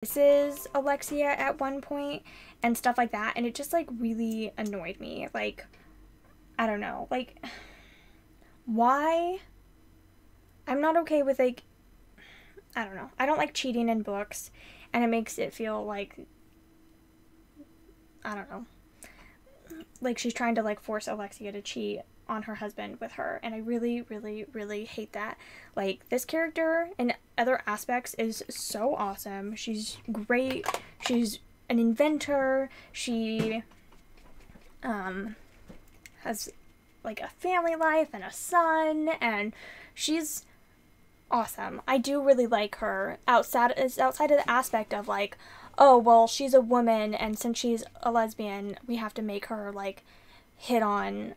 this is Alexia at one point and stuff like that, and it just like really annoyed me. Like, I don't know, like, why? I'm not okay with, like, I don't know, I don't like cheating in books, and it makes it feel like, I don't know, like she's trying to like force Alexia to cheat on her husband with her, and I really, really, really hate that. Like, this character in other aspects is so awesome. She's great. She's an inventor. She has like a family life and a son, and she's awesome. I do really like her. Outside of the aspect of like, oh well, she's a woman, and since she's a lesbian, we have to make her like hit on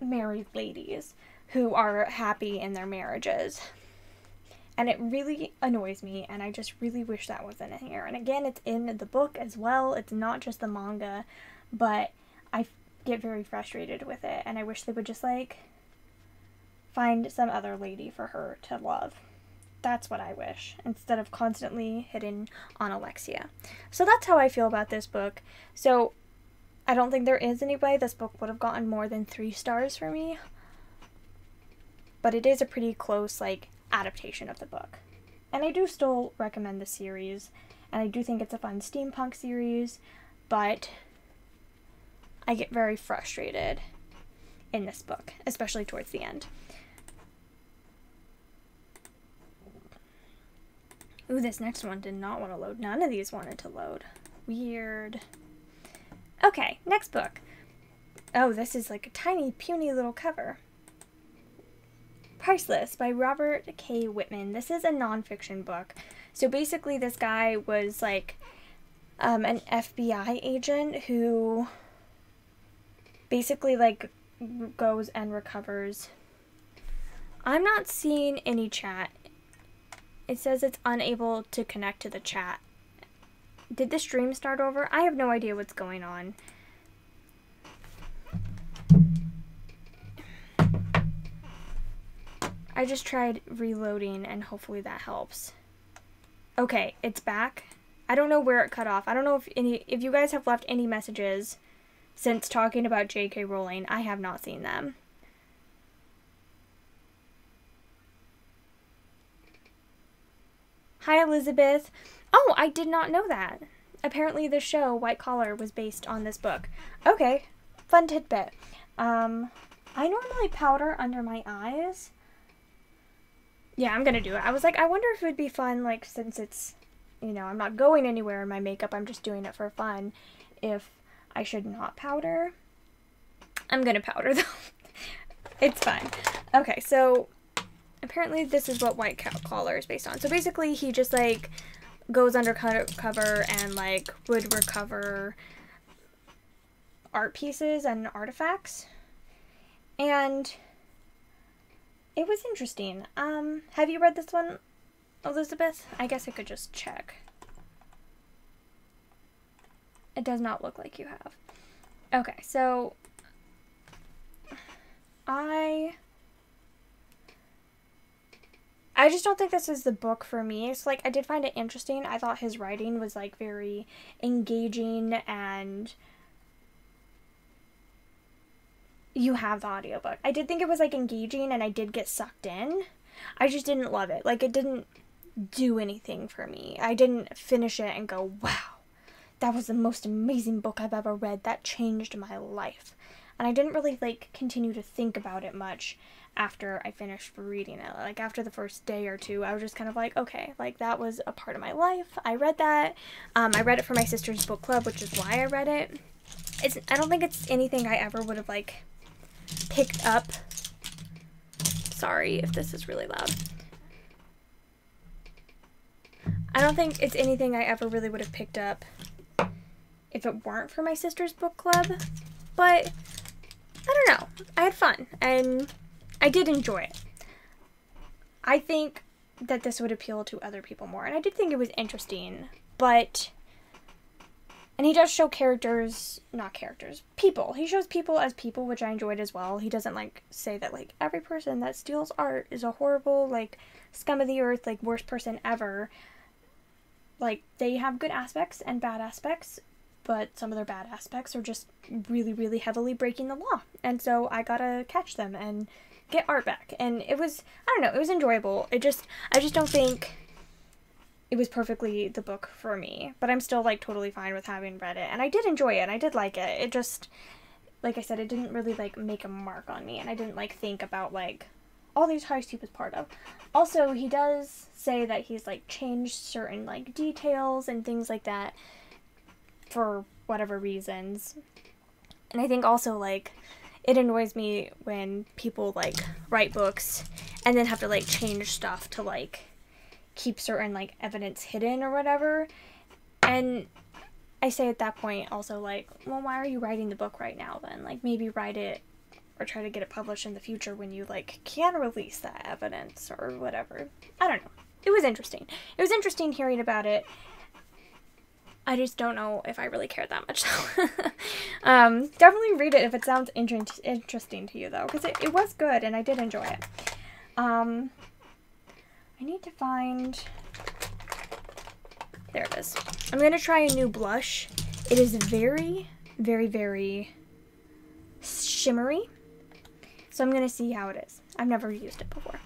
married ladies who are happy in their marriages. And it really annoys me, and I just really wish that wasn't in here. And again, it's in the book as well. It's not just the manga, but I get very frustrated with it, and I wish they would just like find some other lady for her to love. That's what I wish, instead of constantly hitting on Alexia. So that's how I feel about this book. So I don't think there is any way this book would have gotten more than 3 stars for me. But it is a pretty close, like, adaptation of the book. And I do still recommend the series. And I do think it's a fun steampunk series. But I get very frustrated in this book, especially towards the end. Ooh, this next one did not want to load. None of these wanted to load. Weird. Okay, next book. Oh, this is like a tiny, puny little cover. Priceless by Robert K. Whitman. This is a nonfiction book. So basically this guy was like an FBI agent who basically like goes and recovers. I'm not seeing any chat. It says it's unable to connect to the chat. Did the stream start over? I have no idea what's going on. I just tried reloading and hopefully that helps. Okay, it's back. I don't know where it cut off. I don't know if you guys have left any messages since talking about J.K. Rowling. I have not seen them. Hi, Elizabeth. Oh, I did not know that. Apparently the show, White Collar, was based on this book. Okay, fun tidbit. I normally powder under my eyes. Yeah, I'm gonna do it. I was like, I wonder if it would be fun, like, since it's, you know, I'm not going anywhere in my makeup, I'm just doing it for fun, if I should not powder. I'm gonna powder, though. It's fine. Okay, so apparently this is what White Collar is based on. So basically he just like goes undercover and like would recover art pieces and artifacts. And it was interesting. Have you read this one, Elizabeth? I guess I could just check. It does not look like you have. Okay, so I just don't think this is the book for me. So, like, I did find it interesting. I thought his writing was, like, very engaging, and you have the audiobook. I did think it was, like, engaging, and I did get sucked in. I just didn't love it. Like, it didn't do anything for me. I didn't finish it and go, wow, that was the most amazing book I've ever read. That changed my life. And I didn't really, like, continue to think about it much after I finished reading it. Like, after the first day or two, I was just kind of like, okay, like, that was a part of my life. I read that. I read it for my sister's book club, which is why I read it. I don't think it's anything I ever would have, like, picked up. Sorry if this is really loud. I don't think it's anything I ever really would have picked up if it weren't for my sister's book club. But I don't know. I had fun, and I did enjoy it. I think that this would appeal to other people more, and I did think it was interesting, but, and he does show people. He shows people as people, which I enjoyed as well. He doesn't, like, say that, like, every person that steals art is a horrible, like, scum of the earth, like, worst person ever. like, they have good aspects and bad aspects, but some of their bad aspects are just really, really heavily breaking the law. And so I gotta catch them and get art back. And it was, I don't know, it was enjoyable. I just don't think it was perfectly the book for me. But I'm still, like, totally fine with having read it. And I did enjoy it. I did like it. It just, like I said, it didn't really, like, make a mark on me. And I didn't, like, think about, like, all these heists he was part of. Also, he does say that he's, like, changed certain, like, details and things like that for whatever reasons. And I think also, like, it annoys me when people, like, write books and then have to, like, change stuff to, like, keep certain, like, evidence hidden or whatever. And I say at that point also, like, well, why are you writing the book right now then? Like, maybe write it or try to get it published in the future when you, like, can release that evidence or whatever. I don't know. It was interesting. It was interesting hearing about it. I just don't know if I really cared that much. Definitely read it if it sounds interesting to you, though, because it was good and I did enjoy it. I need to find... There it is. I'm going to try a new blush. It is very, very, very shimmery. So I'm going to see how it is. I've never used it before.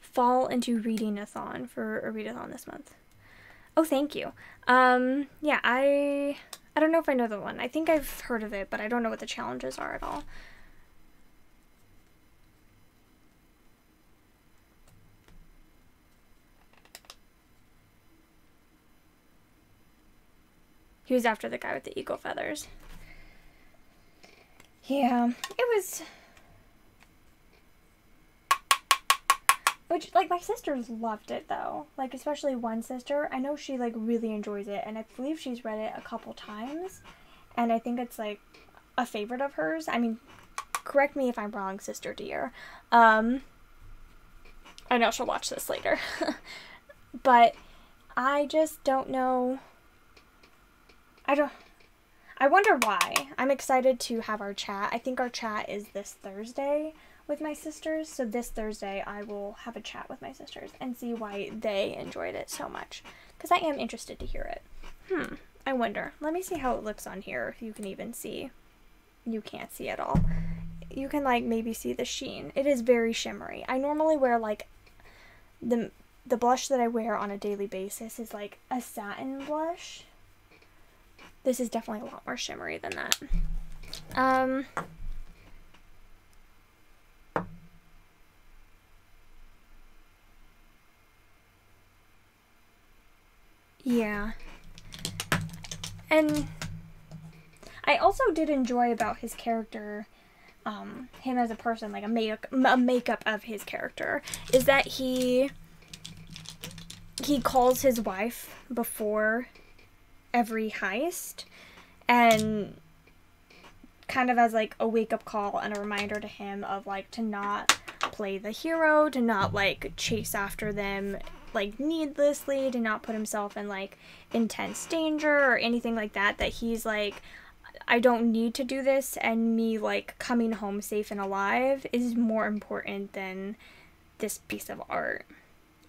Fall into reading-a-thon for a read-a-thon this month. Oh, thank you. Yeah, I don't know if I know the one. I think I've heard of it, but I don't know what the challenges are at all. He was after the guy with the eagle feathers. Yeah, it was... Which, like, my sisters loved it, though. Like, especially one sister. I know she, like, really enjoys it, and I believe she's read it a couple times. And I think it's, like, a favorite of hers. I mean, correct me if I'm wrong, sister dear. I know she'll watch this later. But I just don't know... I wonder why. I'm excited to have our chat. I think our chat is this Thursday with my sisters. So this Thursday I will have a chat with my sisters and see why they enjoyed it so much. Because I am interested to hear it. I wonder. Let me see how it looks on here. If you can even see. You can't see at all. You can, like, maybe see the sheen. It is very shimmery. I normally wear, like, the blush that I wear on a daily basis is, like, a satin blush. This is definitely a lot more shimmery than that. Yeah. And I also did enjoy about his character, him as a person, like a makeup of his character, is that he calls his wife before every heist, and kind of as, like, a wake-up call and a reminder to him of, like, to not play the hero, to not, like, chase after them, like, needlessly, to not put himself in, like, intense danger or anything like that, that he's like, I don't need to do this, and me, like, coming home safe and alive is more important than this piece of art.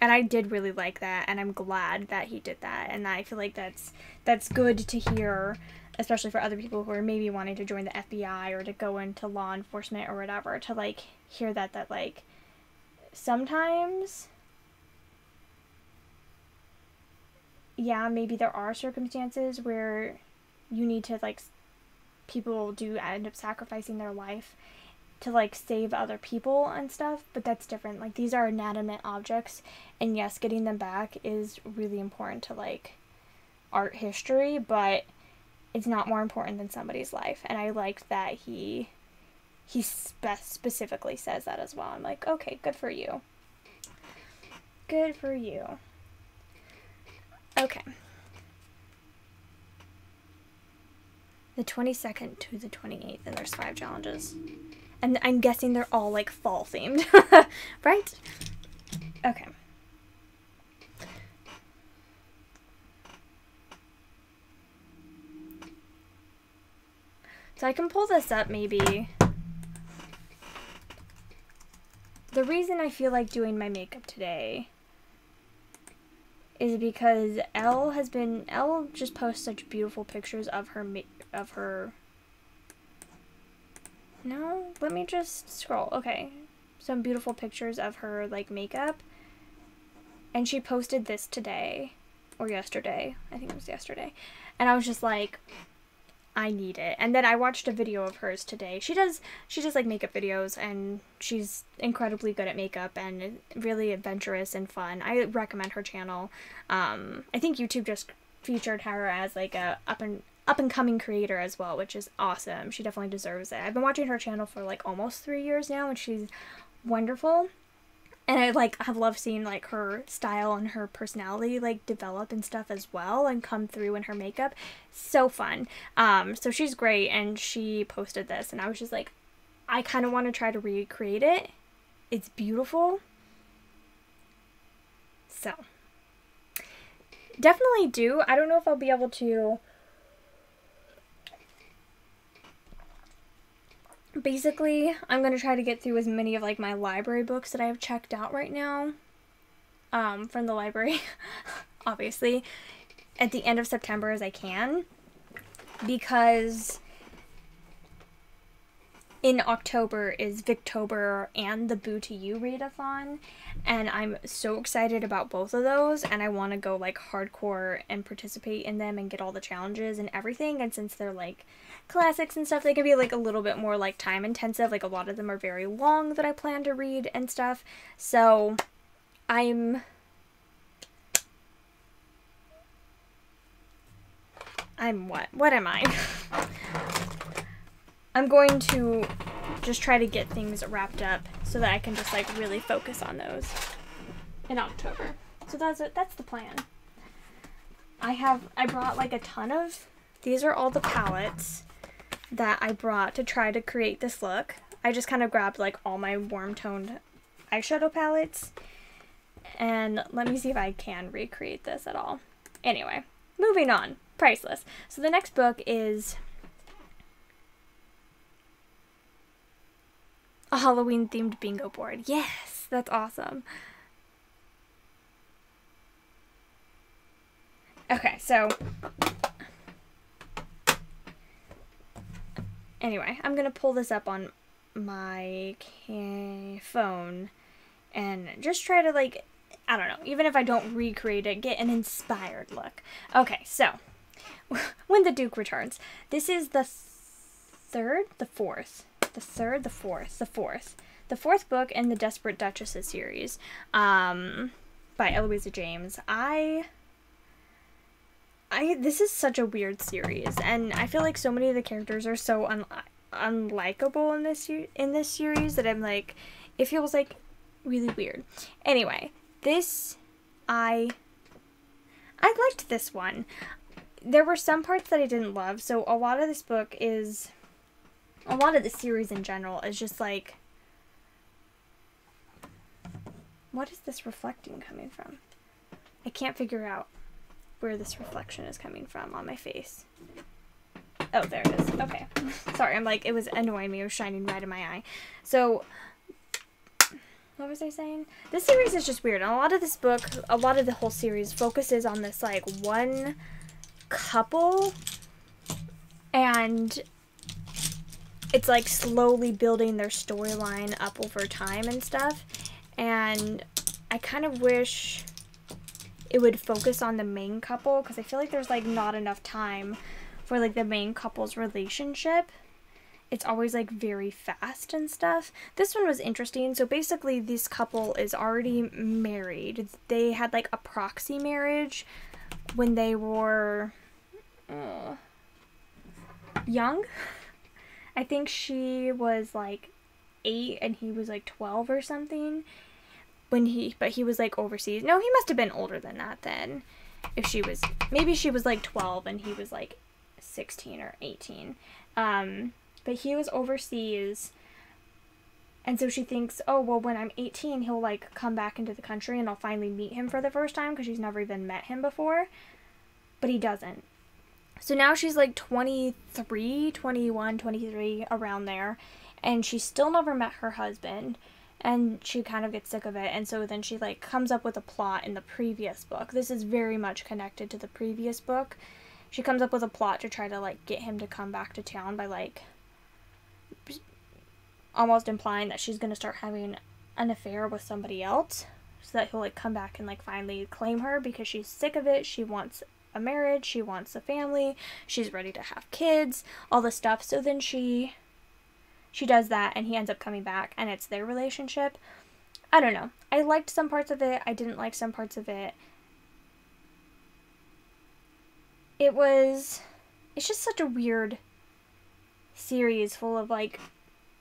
And I did really like that, and I'm glad that he did that, and I feel like that's good to hear, especially for other people who are maybe wanting to join the FBI or to go into law enforcement or whatever, to, like, hear that, like, sometimes, yeah, maybe there are circumstances where you need to, like, people do end up sacrificing their life to, like, save other people and stuff, but that's different. Like, these are inanimate objects, and yes, getting them back is really important to, like, art history, but it's not more important than somebody's life, and I liked that he specifically says that as well. I'm like, okay, good for you. Good for you. Okay. The 22nd to the 28th, and there's 5 challenges. And I'm guessing they're all, like, fall themed. Right? Okay. So I can pull this up maybe. the reason I feel like doing my makeup today is because Elle just posts such beautiful pictures of her. No, let me just scroll. Okay, some beautiful pictures of her like makeup, and she posted this today or yesterday. I think it was yesterday, and I was just like, I need it. And then I watched a video of hers today. She does like makeup videos, and she's incredibly good at makeup and really adventurous and fun. I recommend her channel. I think YouTube just featured her as like a up and coming creator as well, which is awesome. She definitely deserves it. I've been watching her channel for like almost 3 years now, and she's wonderful. And I like have loved seeing like her style and her personality like develop and stuff as well and come through in her makeup. So fun. So she's great, and she posted this, and I was just like, I kind of want to try to recreate it. It's beautiful. So definitely do. I don't know if I'll be able to. Basically, I'm going to try to get through as many of like my library books that I have checked out right now from the library, obviously, at the end of September as I can, because in October is Victober and the Boo to You readathon, and I'm so excited about both of those, and I want to go like hardcore and participate in them and get all the challenges and everything. And since they're like classics and stuff, they can be like a little bit more like time intensive. Like a lot of them are very long that I plan to read and stuff. So I'm what am I? I'm going to just try to get things wrapped up so that I can just like really focus on those in October. So that's the plan. I brought like a ton of, these are all the palettes that I brought to try to create this look. I just kind of grabbed like all my warm toned eyeshadow palettes, and let me see if I can recreate this at all. Anyway, moving on. Priceless. So the next book is a Halloween themed bingo board. Yes, that's awesome. Okay, so anyway, I'm gonna pull this up on my phone and just try to like, I don't know, even if I don't recreate it, get an inspired look. Okay, so When the Duke Returns. This is the fourth book in the Desperate Duchesses series, by Eloisa James. This is such a weird series, and I feel like so many of the characters are so unlikable in this series that I'm like, it feels like really weird. Anyway, I liked this one. There were some parts that I didn't love, so a lot of the series in general is just like, what is this reflecting coming from? I can't figure out where this reflection is coming from on my face. Oh, there it is. Okay. Sorry, I'm like, it was annoying me. It was shining right in my eye. So, what was I saying? This series is just weird. And a lot of the whole series focuses on this, like, one couple, and it's, like, slowly building their storyline up over time and stuff. And I kind of wish it would focus on the main couple, because I feel like there's, like, not enough time for, like, the main couple's relationship. It's always, like, very fast and stuff. This one was interesting. So, basically, this couple is already married. They had, like, a proxy marriage when they were young. I think she was, like, 8 and he was, like, 12 or something. But he was, like, overseas. No, he must have been older than that then. Maybe she was, like, 12 and he was, like, 16 or 18. But he was overseas, and so she thinks, oh, well, when I'm 18, he'll, like, come back into the country and I'll finally meet him for the first time, because she's never even met him before. But he doesn't. So now she's, like, 23, 21, 23, around there, and she's still never met her husband. and she kind of gets sick of it, and so then she like comes up with a plot in the previous book. This is very much connected to the previous book. She comes up with a plot to try to like get him to come back to town by like almost implying that she's going to start having an affair with somebody else, so that he'll like come back and like finally claim her, because she's sick of it. She wants a marriage, she wants a family, she's ready to have kids, all this stuff. So then she does that, and he ends up coming back, and it's their relationship. I don't know. I liked some parts of it. I didn't like some parts of it. It's just such a weird series full of like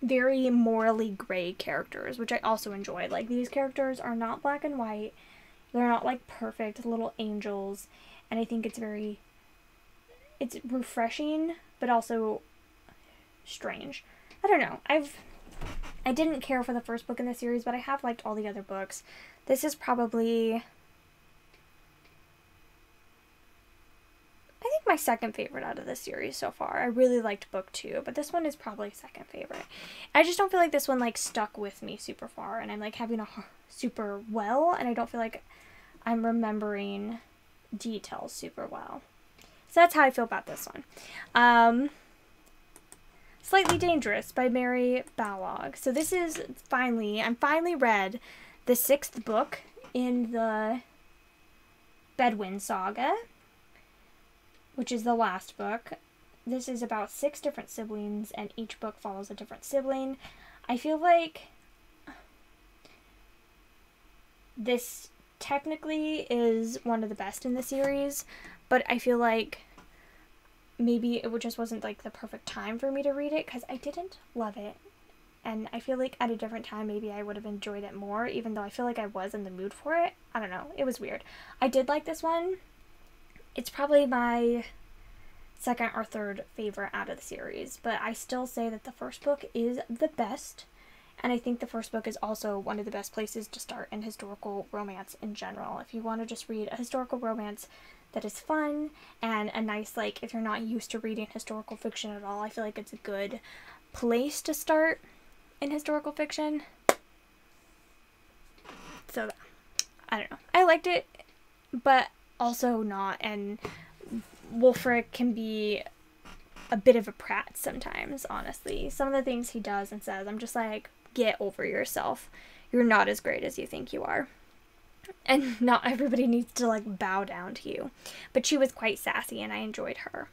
very morally gray characters, which I also enjoy. Like, these characters are not black and white. They're not like perfect little angels, and I think it's refreshing, but also strange. I don't know. I didn't care for the first book in the series, but I have liked all the other books. This is probably, I think, my second favorite out of the series so far. I really liked book 2, but this one is probably second favorite. I just don't feel like this one like stuck with me super far, and I'm like having a super well, and I don't feel like I'm remembering details super well. So that's how I feel about this one. Slightly Dangerous by Mary Balog. So this is I'm finally read the 6th book in the Bedouin saga, which is the last book. This is about 6 different siblings, and each book follows a different sibling. I feel like this technically is one of the best in the series, but I feel like maybe it just wasn't like the perfect time for me to read it, because I didn't love it, and I feel like at a different time maybe I would have enjoyed it more, even though I feel like I was in the mood for it. I don't know, it was weird. I did like this one. It's probably my second or third favorite out of the series, but I still say that the first book is the best, and I think the first book is also one of the best places to start in historical romance in general. If you want to just read a historical romance that is fun and a nice, like, if you're not used to reading historical fiction at all, I feel like it's a good place to start in historical fiction. So, I don't know. I liked it, but also not, and Wulfric can be a bit of a prat sometimes, honestly. Some of the things he does and says, I'm just like, get over yourself. You're not as great as you think you are. And not everybody needs to, like, bow down to you. But she was quite sassy, and I enjoyed her.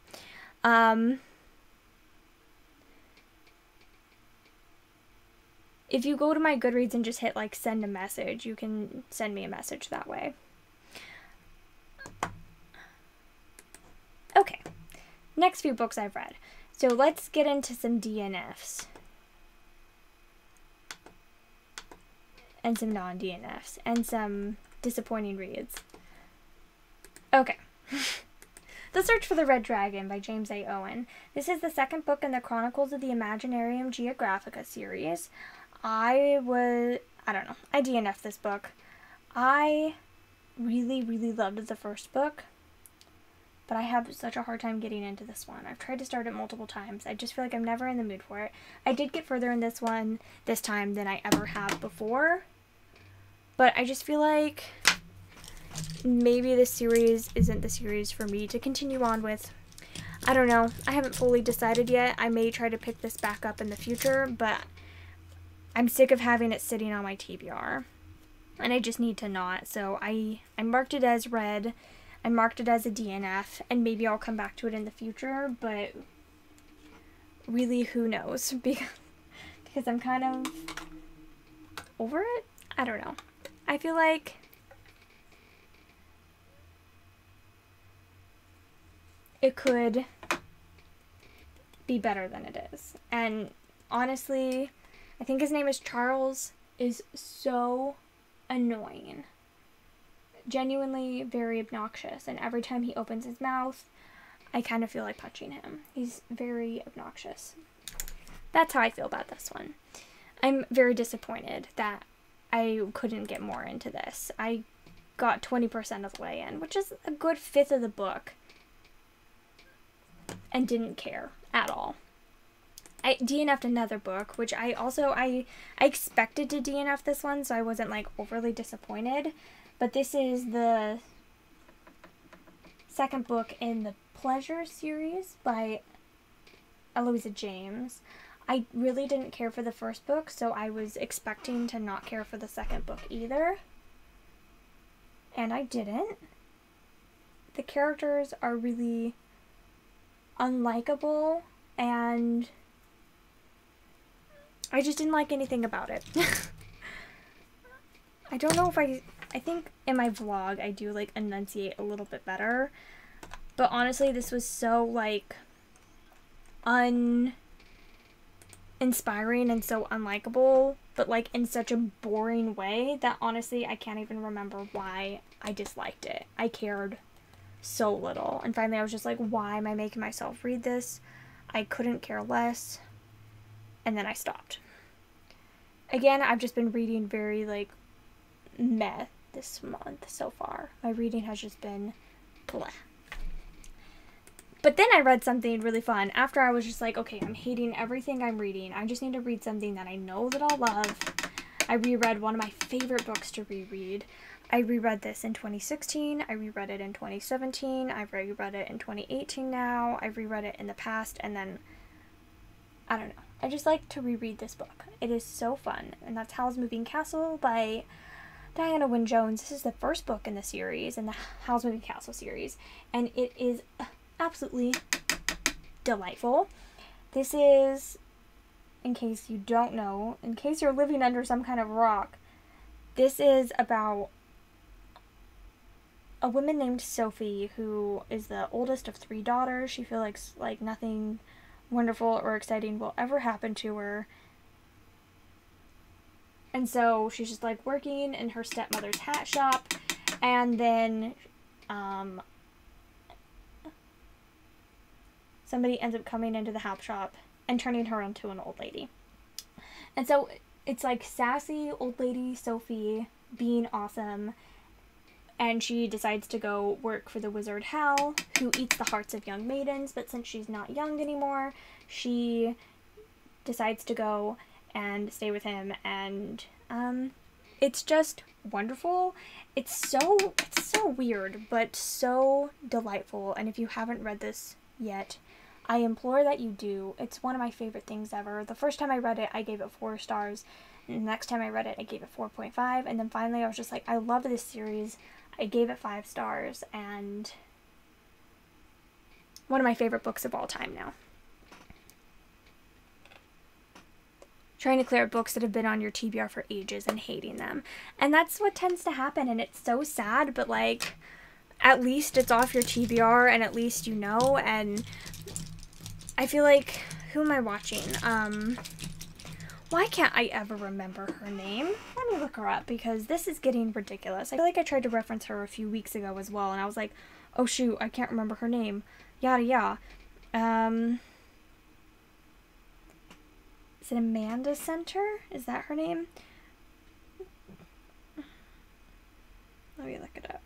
If you go to my Goodreads and just hit, like, send a message, you can send me a message that way. Okay. Next few books I've read. So let's get into some DNFs. And some non-DNFs. And some disappointing reads. Okay. The Search for the Red Dragon by James A. Owen. This is the second book in the Chronicles of the Imaginarium Geographica series. I DNF'd this book. I really, really loved the first book, but I have such a hard time getting into this one. I've tried to start it multiple times. I just feel like I'm never in the mood for it. I did get further in this one this time than I ever have before, but I just feel like maybe this series isn't the series for me to continue on with. I don't know. I haven't fully decided yet. I may try to pick this back up in the future, but I'm sick of having it sitting on my TBR, and I just need to not. So I marked it as read. I marked it as a DNF, and maybe I'll come back to it in the future, but really, who knows? Because I'm kind of over it? I don't know. I feel like it could be better than it is. And honestly, I think his name is Charles, is so annoying. Genuinely very obnoxious, and every time he opens his mouth, I kind of feel like punching him. He's very obnoxious. That's how I feel about this one. I'm very disappointed that I couldn't get more into this. I got 20% of the way in, which is a good fifth of the book, and didn't care at all. I DNF'd another book, which I expected to DNF this one, so I wasn't like overly disappointed. But this is the second book in the Pleasure series by Eloisa James. I really didn't care for the first book, so I was expecting to not care for the second book either. And I didn't. The characters are really unlikable, and I just didn't like anything about it. I don't know if I think in my vlog I do like enunciate a little bit better, but honestly this was so like uninspiring and so unlikable, but like in such a boring way that honestly I can't even remember why I disliked it. I cared so little, and finally I was just like, why am I making myself read this? I couldn't care less, and then I stopped. Again, I've just been reading very like meh this month so far. My reading has just been blah. But then I read something really fun after I was just like, okay, I'm hating everything I'm reading. I just need to read something that I know that I'll love. I reread one of my favorite books to reread. I reread this in 2016. I reread it in 2017. I've reread it in 2018 now. I've reread it in the past, and then, I don't know. I just like to reread this book. It is so fun, and that's Howl's Moving Castle by Diana Wynne Jones. This is the first book in the series, in the Howl's Moving Castle series, and it is absolutely delightful. This is, in case you don't know, in case you're living under some kind of rock, this is about a woman named Sophie who is the oldest of 3 daughters. She feels like nothing wonderful or exciting will ever happen to her. And so she's just like working in her stepmother's hat shop, and then somebody ends up coming into the hat shop and turning her into an old lady. And so it's like sassy old lady Sophie being awesome, and she decides to go work for the wizard Hal, who eats the hearts of young maidens, but since she's not young anymore, she decides to go and stay with him, and it's just wonderful. It's so weird, but so delightful, and if you haven't read this yet, I implore that you do. It's one of my favorite things ever. The first time I read it, I gave it 4 stars, and the next time I read it, I gave it 4.5, and then finally I was just like, I love this series. I gave it 5 stars, and one of my favorite books of all time now. Trying to clear up books that have been on your TBR for ages and hating them. And that's what tends to happen, and it's so sad, but like, at least it's off your TBR, and at least you know, and I feel like, who am I watching? Why can't I ever remember her name? Let me look her up, because this is getting ridiculous. I feel like I tried to reference her a few weeks ago as well, and I was like, oh shoot, I can't remember her name. Yada yada. Is it Amanda Center? Is that her name? Let me look it up.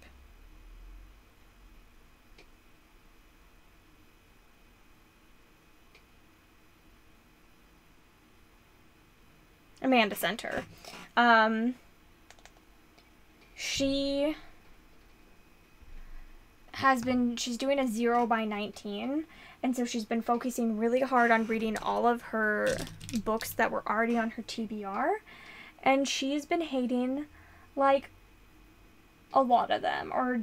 Amanda Center. She's doing a 0 by 19, and so she's been focusing really hard on reading all of her books that were already on her TBR, and she's been hating like a lot of them, or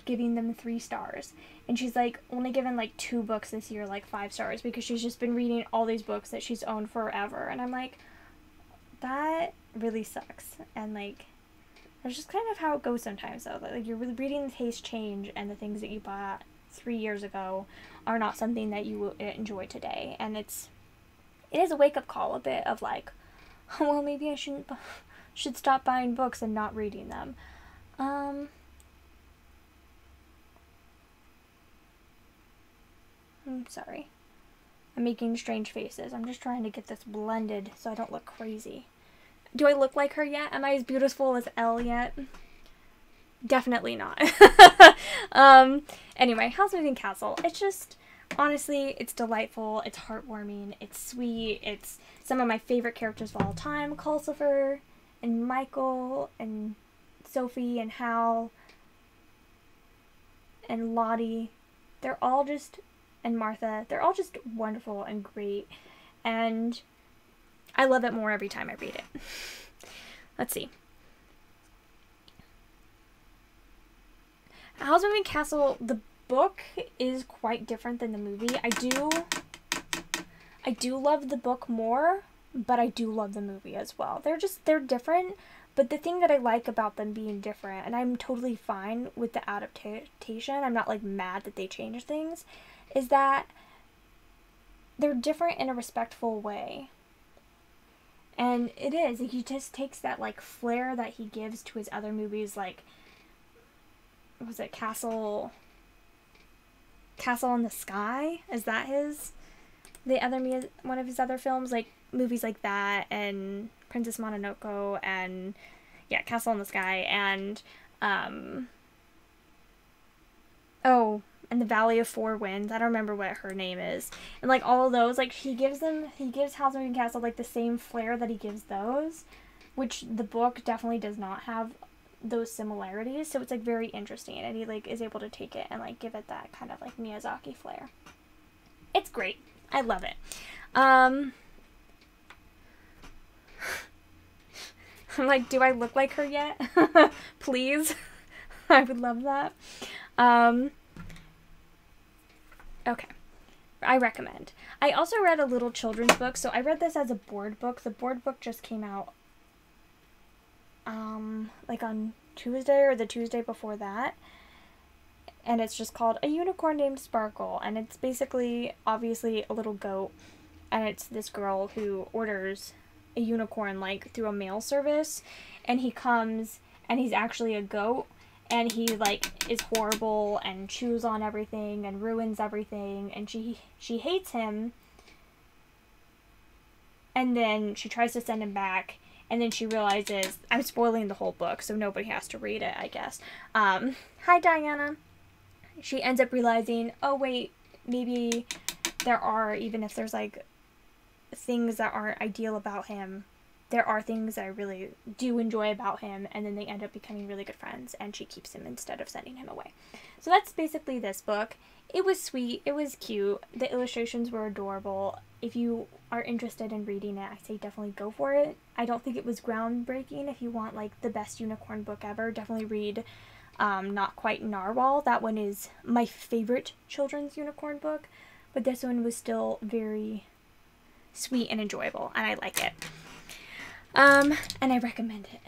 giving them 3 stars, and she's like only given like 2 books this year like 5 stars, because she's just been reading all these books that she's owned forever, and I'm like, that really sucks. And like, that's just kind of how it goes sometimes though. Like, you're reading the taste change, and the things that you bought 3 years ago are not something that you will enjoy today. And it is a wake-up call a bit of like, oh, well, maybe I should stop buying books and not reading them. I'm sorry. I'm making strange faces. I'm just trying to get this blended so I don't look crazy. Do I look like her yet? Am I as beautiful as Elle yet? Definitely not. Anyway, Howl's Moving Castle. It's just honestly, it's delightful, it's heartwarming, it's sweet, it's some of my favorite characters of all time, Calcifer and Michael and Sophie and Hal and Lottie. They're all just, and Martha, they're all just wonderful and great, and I love it more every time I read it. Let's see. Howl's Moving Castle, the book is quite different than the movie. I do love the book more, but I do love the movie as well. They're different, but the thing that I like about them being different, and I'm totally fine with the adaptation, I'm not like mad that they changed things, is that they're different in a respectful way. And it is, he just takes that like flair that he gives to his other movies, like, was it Castle in the Sky? Is that one of his other films? Like, movies like that, and Princess Mononoke, and, yeah, Castle in the Sky, and, and The Valley of Four Winds. I don't remember what her name is. And, like, all of those, like, he gives Howl's Moving Castle, like, the same flair that he gives those, which the book definitely does not have those similarities, so it's like very interesting, and he like is able to take it and like give it that kind of like Miyazaki flair. It's great. I love it. I'm like, do I look like her yet? Please. I would love that. Okay. I recommend. I also read a little children's book, so I read this as a board book. The board book just came out like on Tuesday or the Tuesday before that, and it's just called A Unicorn Named Sparkle, and it's basically obviously a little goat, and it's this girl who orders a unicorn like through a mail service, and he comes and he's actually a goat, and he like is horrible and chews on everything and ruins everything, and she hates him, and then she tries to send him back. And then she realizes, I'm spoiling the whole book, so nobody has to read it, I guess. Hi, Diana. She ends up realizing, oh, wait, maybe there are, even if there's, like, things that aren't ideal about him, there are things that I really do enjoy about him, and then they end up becoming really good friends, and she keeps him instead of sending him away. So that's basically this book. It was sweet. It was cute. The illustrations were adorable. If you are interested in reading it, I say definitely go for it. I don't think it was groundbreaking. If you want like the best unicorn book ever, definitely read Not Quite Narwhal. That one is my favorite children's unicorn book, but this one was still very sweet and enjoyable, and I like it. And I recommend it.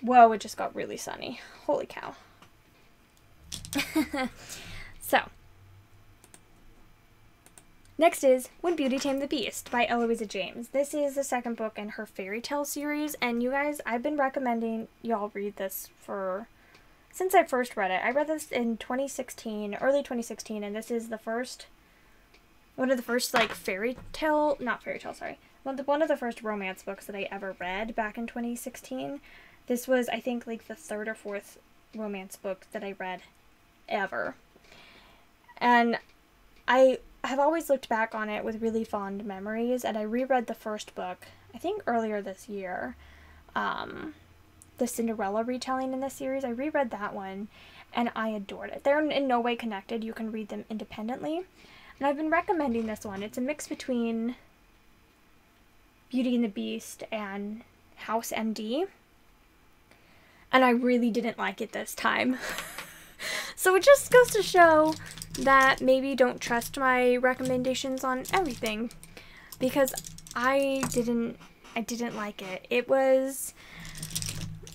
Whoa, it just got really sunny. Holy cow. So, next is When Beauty Tamed the Beast by Eloisa James. This is the second book in her fairy tale series, and you guys, I've been recommending y'all read this since I first read it. I read this in 2016, early 2016, and this is one of the first, like, one of the first romance books that I ever read back in 2016. This was, I think, like, the third or fourth romance book that I read ever. And I have always looked back on it with really fond memories, and I reread the first book, I think earlier this year, the Cinderella retelling in this series. I reread that one, and I adored it. They're in no way connected. You can read them independently. And I've been recommending this one. It's a mix between Beauty and the Beast and House MD. And I really didn't like it this time. So it just goes to show that maybe don't trust my recommendations on everything, because I didn't like it.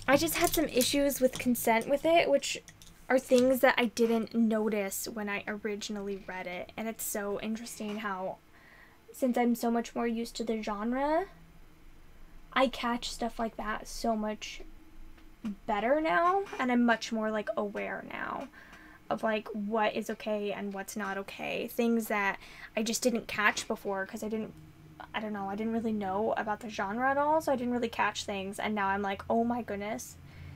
I just had some issues with consent with it, which are things that I didn't notice when I originally read it. And it's so interesting how, since I'm so much more used to the genre, I catch stuff like that so much better now, and I'm much more like aware now of like what is okay and what's not okay. Things that I just didn't catch before because I didn't really know about the genre at all, so I didn't really catch things, and now I'm like, oh my goodness.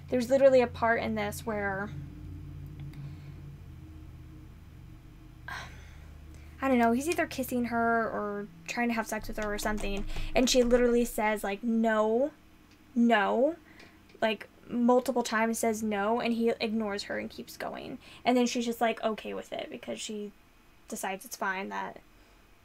There's literally a part in this where I don't know, he's either kissing her or trying to have sex with her or something, and she literally says, like, no, no, like, multiple times says no, and he ignores her and keeps going. And then she's just, like, okay with it, because she decides it's fine that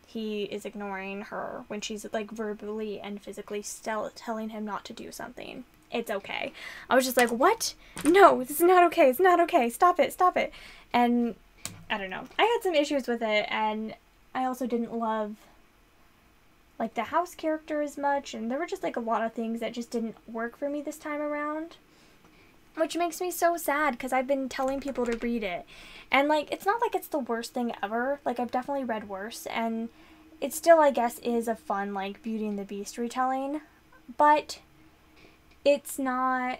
he is ignoring her when she's, like, verbally and physically still telling him not to do something. It's okay. I was just like, what? No, this is not okay. It's not okay. Stop it. Stop it. And I don't know. I had some issues with it, and I also didn't love, like, the house character as much, and there were just, like, a lot of things that just didn't work for me this time around, which makes me so sad, because I've been telling people to read it, and, like, it's not like it's the worst thing ever. Like, I've definitely read worse, and it still, I guess, is a fun, like, Beauty and the Beast retelling, but it's not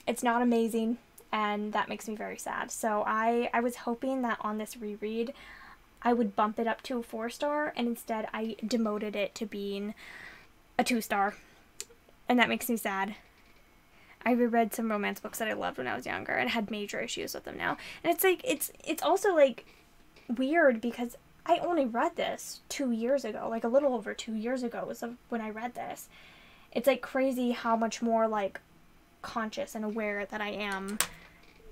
amazing, and that makes me very sad. So I was hoping that on this reread I would bump it up to a 4-star, and instead I demoted it to being a 2-star, and that makes me sad. I reread some romance books that I loved when I was younger and had major issues with them now, and it's like, it's also, like, weird because I only read this 2 years ago, like a little over 2 years ago was when I read this. It's, like, crazy how much more, like, conscious and aware that I am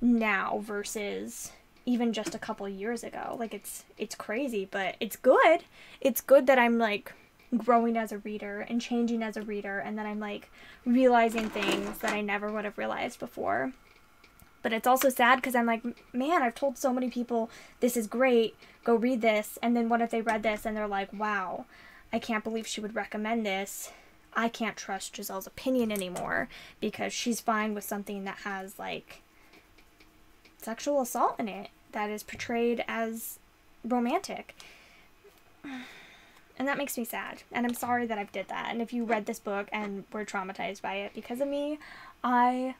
now versus even just a couple years ago. Like, it's crazy, but it's good. It's good that I'm, like, growing as a reader and changing as a reader, and that I'm, like, realizing things that I never would have realized before. But it's also sad because I'm like, man, I've told so many people this is great, go read this, and then what if they read this and they're like, wow, I can't believe she would recommend this. I can't trust Giselle's opinion anymore because she's fine with something that has, like, sexual assault in it that is portrayed as romantic. And that makes me sad. And I'm sorry that I did that. And if you read this book and were traumatized by it because of me, I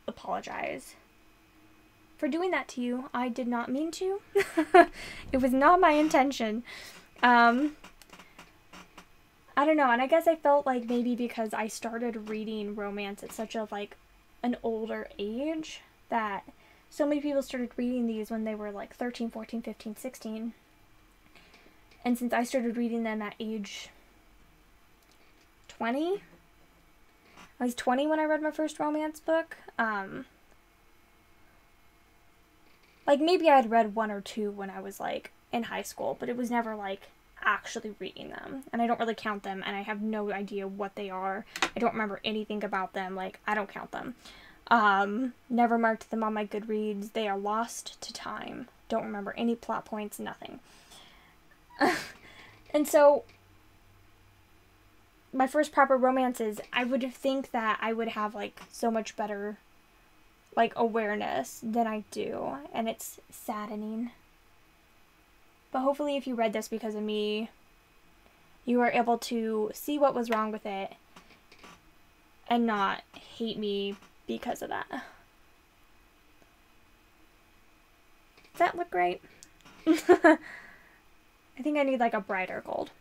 apologize for doing that to you. I did not mean to. It was not my intention. I don't know, and I guess I felt like maybe because I started reading romance at such a, like, an older age, that so many people started reading these when they were, like, 13, 14, 15, 16. And since I started reading them at age 20, I was 20 when I read my first romance book. Like, maybe I had read 1 or 2 when I was, like, in high school, but it was never, like, actually reading them, and I don't really count them, and I have no idea what they are. I don't remember anything about them. Like, I don't count them. Never marked them on my Goodreads. They are lost to time. Don't remember any plot points, nothing. And so my first proper romances, I would think that I would have, like, so much better, like, awareness than I do, and it's saddening. But hopefully if you read this because of me, you are able to see what was wrong with it and not hate me because of that. Does that look great? I think I need, like, a brighter gold.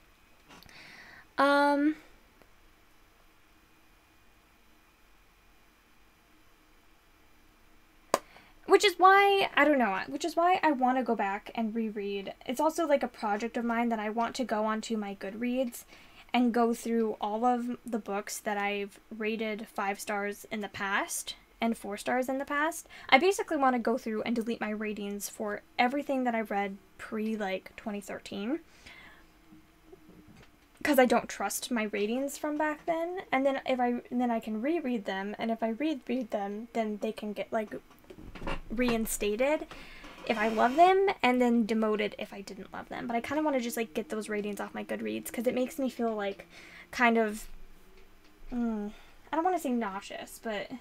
Which is why, I don't know, which is why I want to go back and reread. It's also, like, a project of mine that I want to go onto my Goodreads and go through all of the books that I've rated 5 stars in the past and 4 stars in the past. I basically want to go through and delete my ratings for everything that I've read pre, like, 2013. Because I don't trust my ratings from back then. And then I can reread them, and if I reread them, then they can get, like, reinstated if I love them, and then demoted if I didn't love them. But I kind of want to just, like, get those ratings off my Goodreads, because it makes me feel, like, kind of, I don't want to say nauseous, but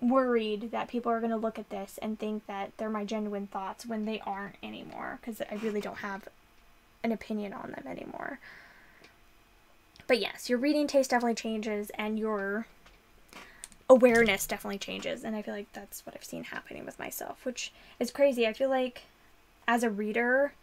worried that people are going to look at this and think that they're my genuine thoughts when they aren't anymore, because I really don't have an opinion on them anymore. But yes, your reading taste definitely changes, and your awareness definitely changes, and I feel like that's what I've seen happening with myself, which is crazy. I feel like as a reader,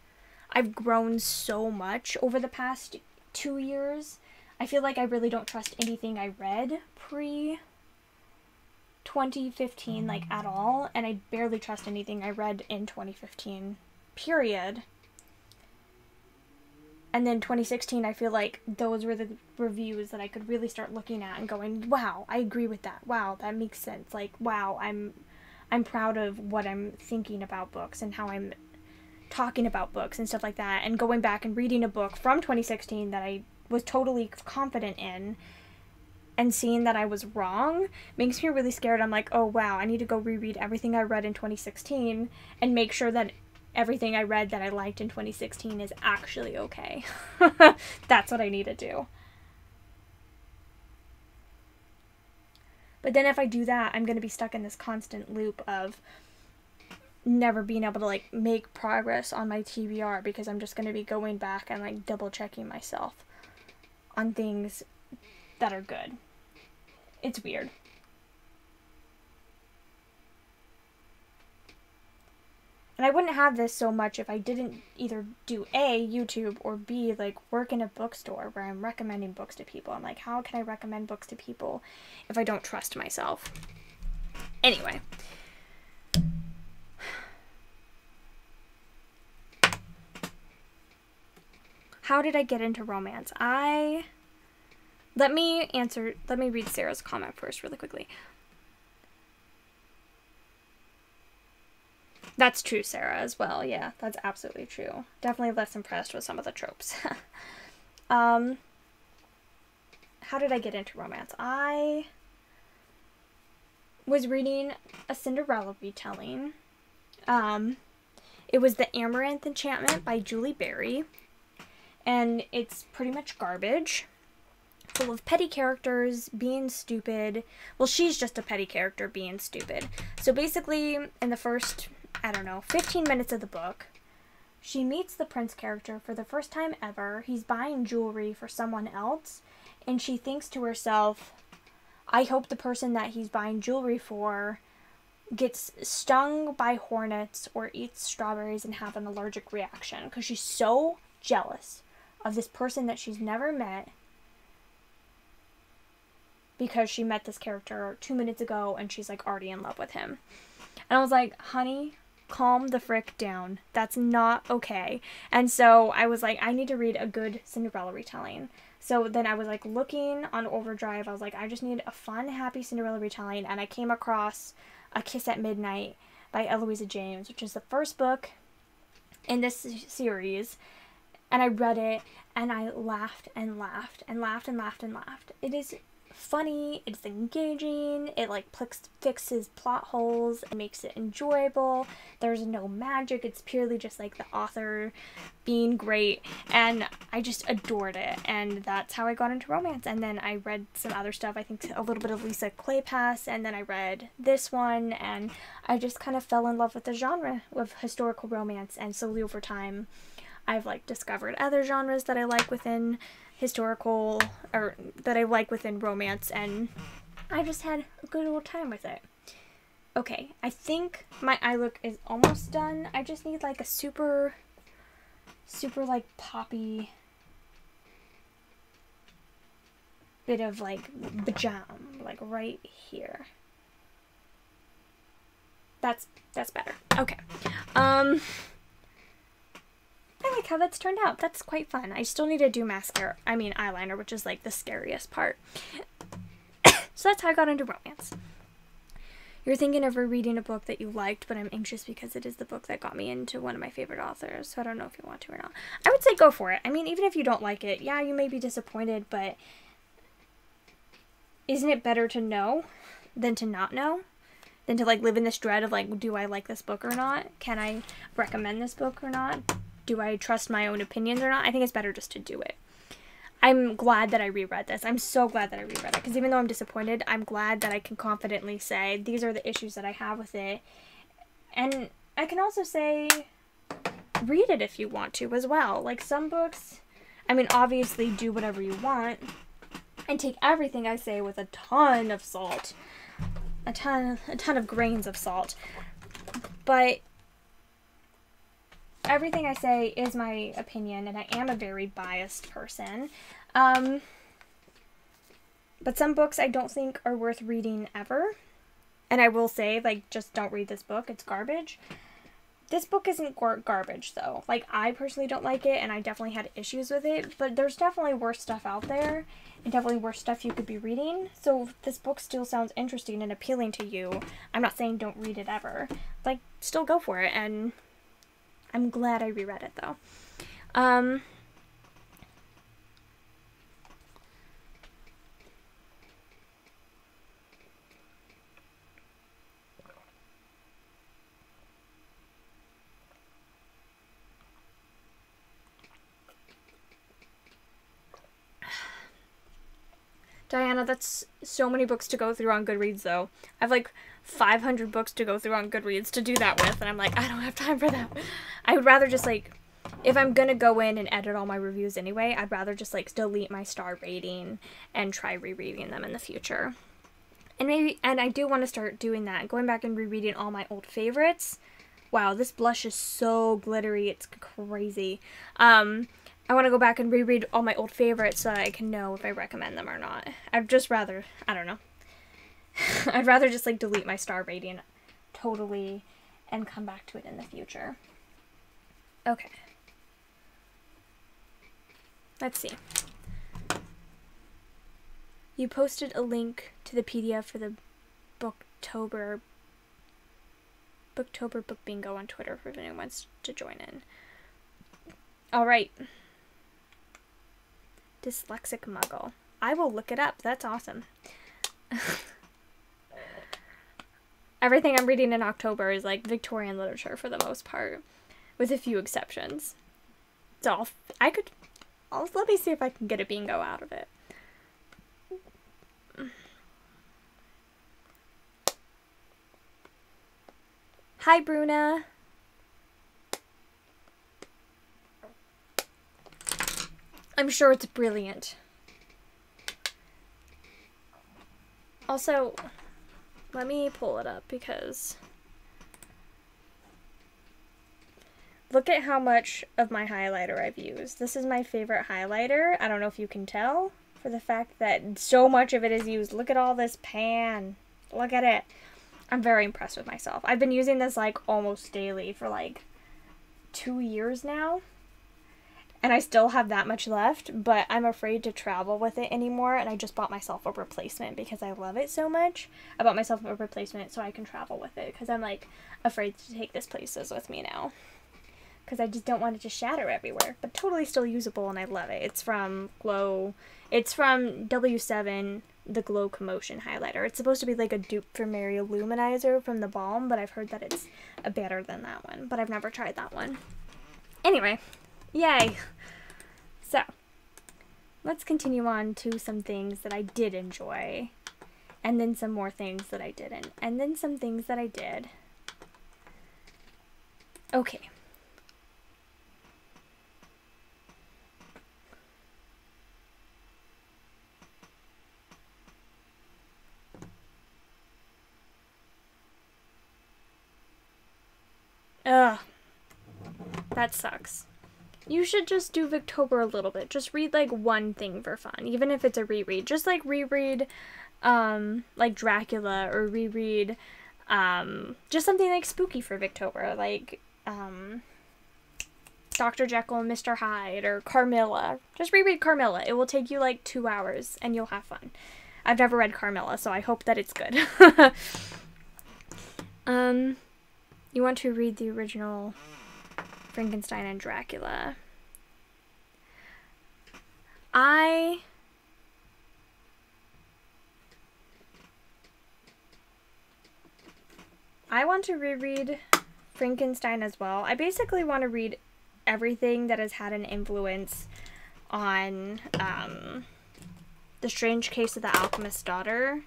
I've grown so much over the past 2 years. I feel like I really don't trust anything I read pre-2015, like, at all, and I barely trust anything I read in 2015 period. And then 2016, I feel like those were the reviews that I could really start looking at and going, wow, I agree with that. Wow, that makes sense. Like, wow, I'm proud of what I'm thinking about books and how I'm talking about books and stuff like that. And going back and reading a book from 2016 that I was totally confident in and seeing that I was wrong makes me really scared. I'm like, oh, wow, I need to go reread everything I read in 2016 and make sure that everything I read that I liked in 2016 is actually okay. That's what I need to do. But then if I do that, I'm going to be stuck in this constant loop of never being able to, like, make progress on my TBR because I'm just going to be going back and, like, double checking myself on things that are good. It's weird. And I wouldn't have this so much if I didn't either do A, YouTube, or B, like, work in a bookstore where I'm recommending books to people. I'm like, how can I recommend books to people if I don't trust myself? Anyway. How did I get into romance? Let me read Sarah's comment first really quickly. That's true, Sarah, as well. Yeah, that's absolutely true. Definitely less impressed with some of the tropes. How did I get into romance? I was reading a Cinderella retelling. It was The Amaranth Enchantment by Julie Berry. And it's pretty much garbage. Full of petty characters being stupid. Well, she's just a petty character being stupid. So basically, in the first, 15 minutes of the book, she meets the prince character for the first time ever. He's buying jewelry for someone else, and she thinks to herself, I hope the person that he's buying jewelry for gets stung by hornets or eats strawberries and have an allergic reaction, because she's so jealous of this person that she's never met because she met this character 2 minutes ago and she's, like, already in love with him. And I was like, honey, calm the frick down. That's not okay. And so I was like, I need to read a good Cinderella retelling. So then I was, like, looking on Overdrive. I was like, I just need a fun, happy Cinderella retelling. And I came across A Kiss at Midnight by Eloisa James, which is the first book in this series. And I read it, and I laughed and laughed and laughed and laughed and laughed. It is funny, it's engaging, it, like, fixes plot holes, it makes it enjoyable, there's no magic, it's purely just, like, the author being great, and I just adored it, and that's how I got into romance. And then I read some other stuff, I think a little bit of Lisa Kleypas, and then I read this one, and I just kind of fell in love with the genre of historical romance, and slowly over time I've, like, discovered other genres that I like within historical, or that I like within romance, and I just had a good old time with it. Okay, I think my eye look is almost done. I just need, like, a super, like, poppy bit of, like, bajam, like, right here. That's better. Okay. I like how that's turned out. That's quite fun. I still need to do eyeliner, which is, like, the scariest part. So that's how I got into romance. You're thinking of rereading a book that you liked, but I'm anxious because it is the book that got me into one of my favorite authors, so I don't know if you want to or not. I would say go for it. I mean, even if you don't like it, yeah, you may be disappointed, but isn't it better to know than to not know? Than to, like, live in this dread of, like, do I like this book or not? Can I recommend this book or not? Do I trust my own opinions or not? I think it's better just to do it. I'm glad that I reread this. I'm so glad that I reread it, because even though I'm disappointed, I'm glad that I can confidently say these are the issues that I have with it. And I can also say read it if you want to as well. Like, some books, I mean, obviously do whatever you want and take everything I say with a ton of salt. A ton of grains of salt. But everything I say is my opinion, and I am a very biased person. But some books I don't think are worth reading ever. And I will say, like, just don't read this book. It's garbage. This book isn't garbage, though. Like, I personally don't like it, and I definitely had issues with it, but there's definitely worse stuff out there, and definitely worse stuff you could be reading, so if this book still sounds interesting and appealing to you, I'm not saying don't read it ever. Like, still go for it, and I'm glad I reread it, though. Diana, that's so many books to go through on Goodreads, though. I have like 500 books to go through on Goodreads to do that with, and I'm like, I don't have time for that. I would rather just, like, if I'm gonna go in and edit all my reviews anyway, I'd rather just, like, delete my star rating and try rereading them in the future. And I do want to start doing that, going back and rereading all my old favorites. Wow, this blush is so glittery, it's crazy. I want to go back and reread all my old favorites so that I can know if I recommend them or not. I'd just rather, I don't know. I'd rather just, like, delete my star rating totally and come back to it in the future. Okay. Let's see. You posted a link to the PDF for the Booktober Book Bingo on Twitter if anyone wants to join in. All right. Dyslexic Muggle. I will look it up. That's awesome. Everything I'm reading in October is like Victorian literature for the most part, with a few exceptions. So let me see if I can get a bingo out of it. Hi, Bruna. I'm sure it's brilliant. Also, let me pull it up because look at how much of my highlighter I've used. This is my favorite highlighter. I don't know if you can tell for the fact that so much of it is used. Look at all this pan. Look at it. I'm very impressed with myself. I've been using this like almost daily for like 2 years now. And I still have that much left, but I'm afraid to travel with it anymore, and I just bought myself a replacement because I love it so much. I bought myself a replacement so I can travel with it because I'm, like, afraid to take this places with me now. Because I just don't want it to shatter everywhere. But totally still usable, and I love it. It's from W7, the Glow Commotion highlighter. It's supposed to be like a dupe for Mary Luminizer from the Balm, but I've heard that it's better than that one. But I've never tried that one. Anyway. Yay! So, let's continue on to some things that I did enjoy, and then some more things that I didn't, and then some things that I did. Okay. Ugh. That sucks. You should just do Victober a little bit. Just read, like, one thing for fun, even if it's a reread. Just, like, reread, like, Dracula, or reread, just something, like, spooky for Victober, like, Dr. Jekyll and Mr. Hyde, or Carmilla. Just reread Carmilla. It will take you, like, 2 hours, and you'll have fun. I've never read Carmilla, so I hope that it's good. You want to read the original Frankenstein and Dracula. I want to reread Frankenstein as well. I basically want to read everything that has had an influence on The Strange Case of the Alchemist's Daughter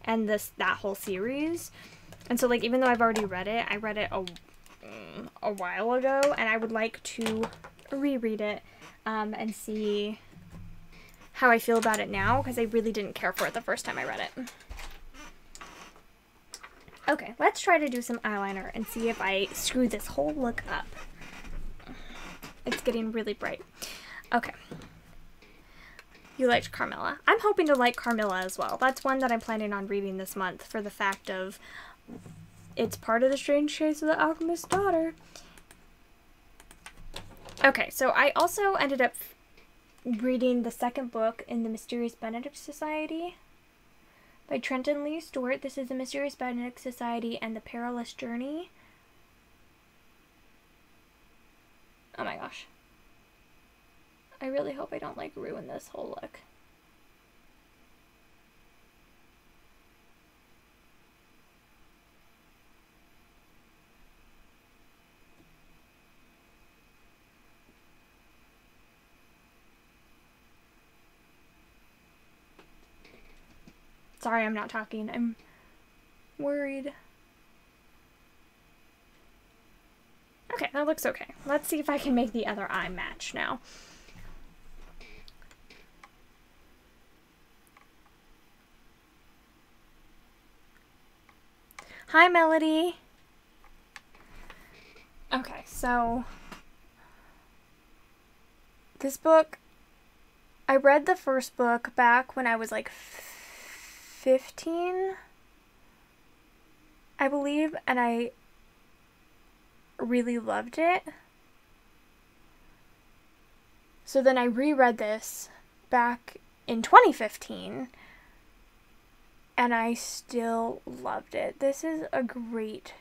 and that whole series. And so, like, even though I've already read it, I read it a while ago, and I would like to reread it and see how I feel about it now, because I really didn't care for it the first time I read it. Okay, let's try to do some eyeliner and see if I screw this whole look up. It's getting really bright. Okay. You liked Carmilla. I'm hoping to like Carmilla as well. That's one that I'm planning on reading this month for the fact of it's part of the strange case of the alchemist's daughter. Okay, so I also ended up reading the second book in the Mysterious Benedict Society by Trenton Lee Stewart. This is the Mysterious Benedict Society and the Perilous Journey. Oh my gosh. I really hope I don't like ruin this whole look. Sorry, I'm not talking. I'm worried. Okay, that looks okay. Let's see if I can make the other eye match now. Hi, Melody. Okay, so this book, I read the first book back when I was like 15, I believe, and I really loved it. So then I reread this back in 2015, and I still loved it. This is a great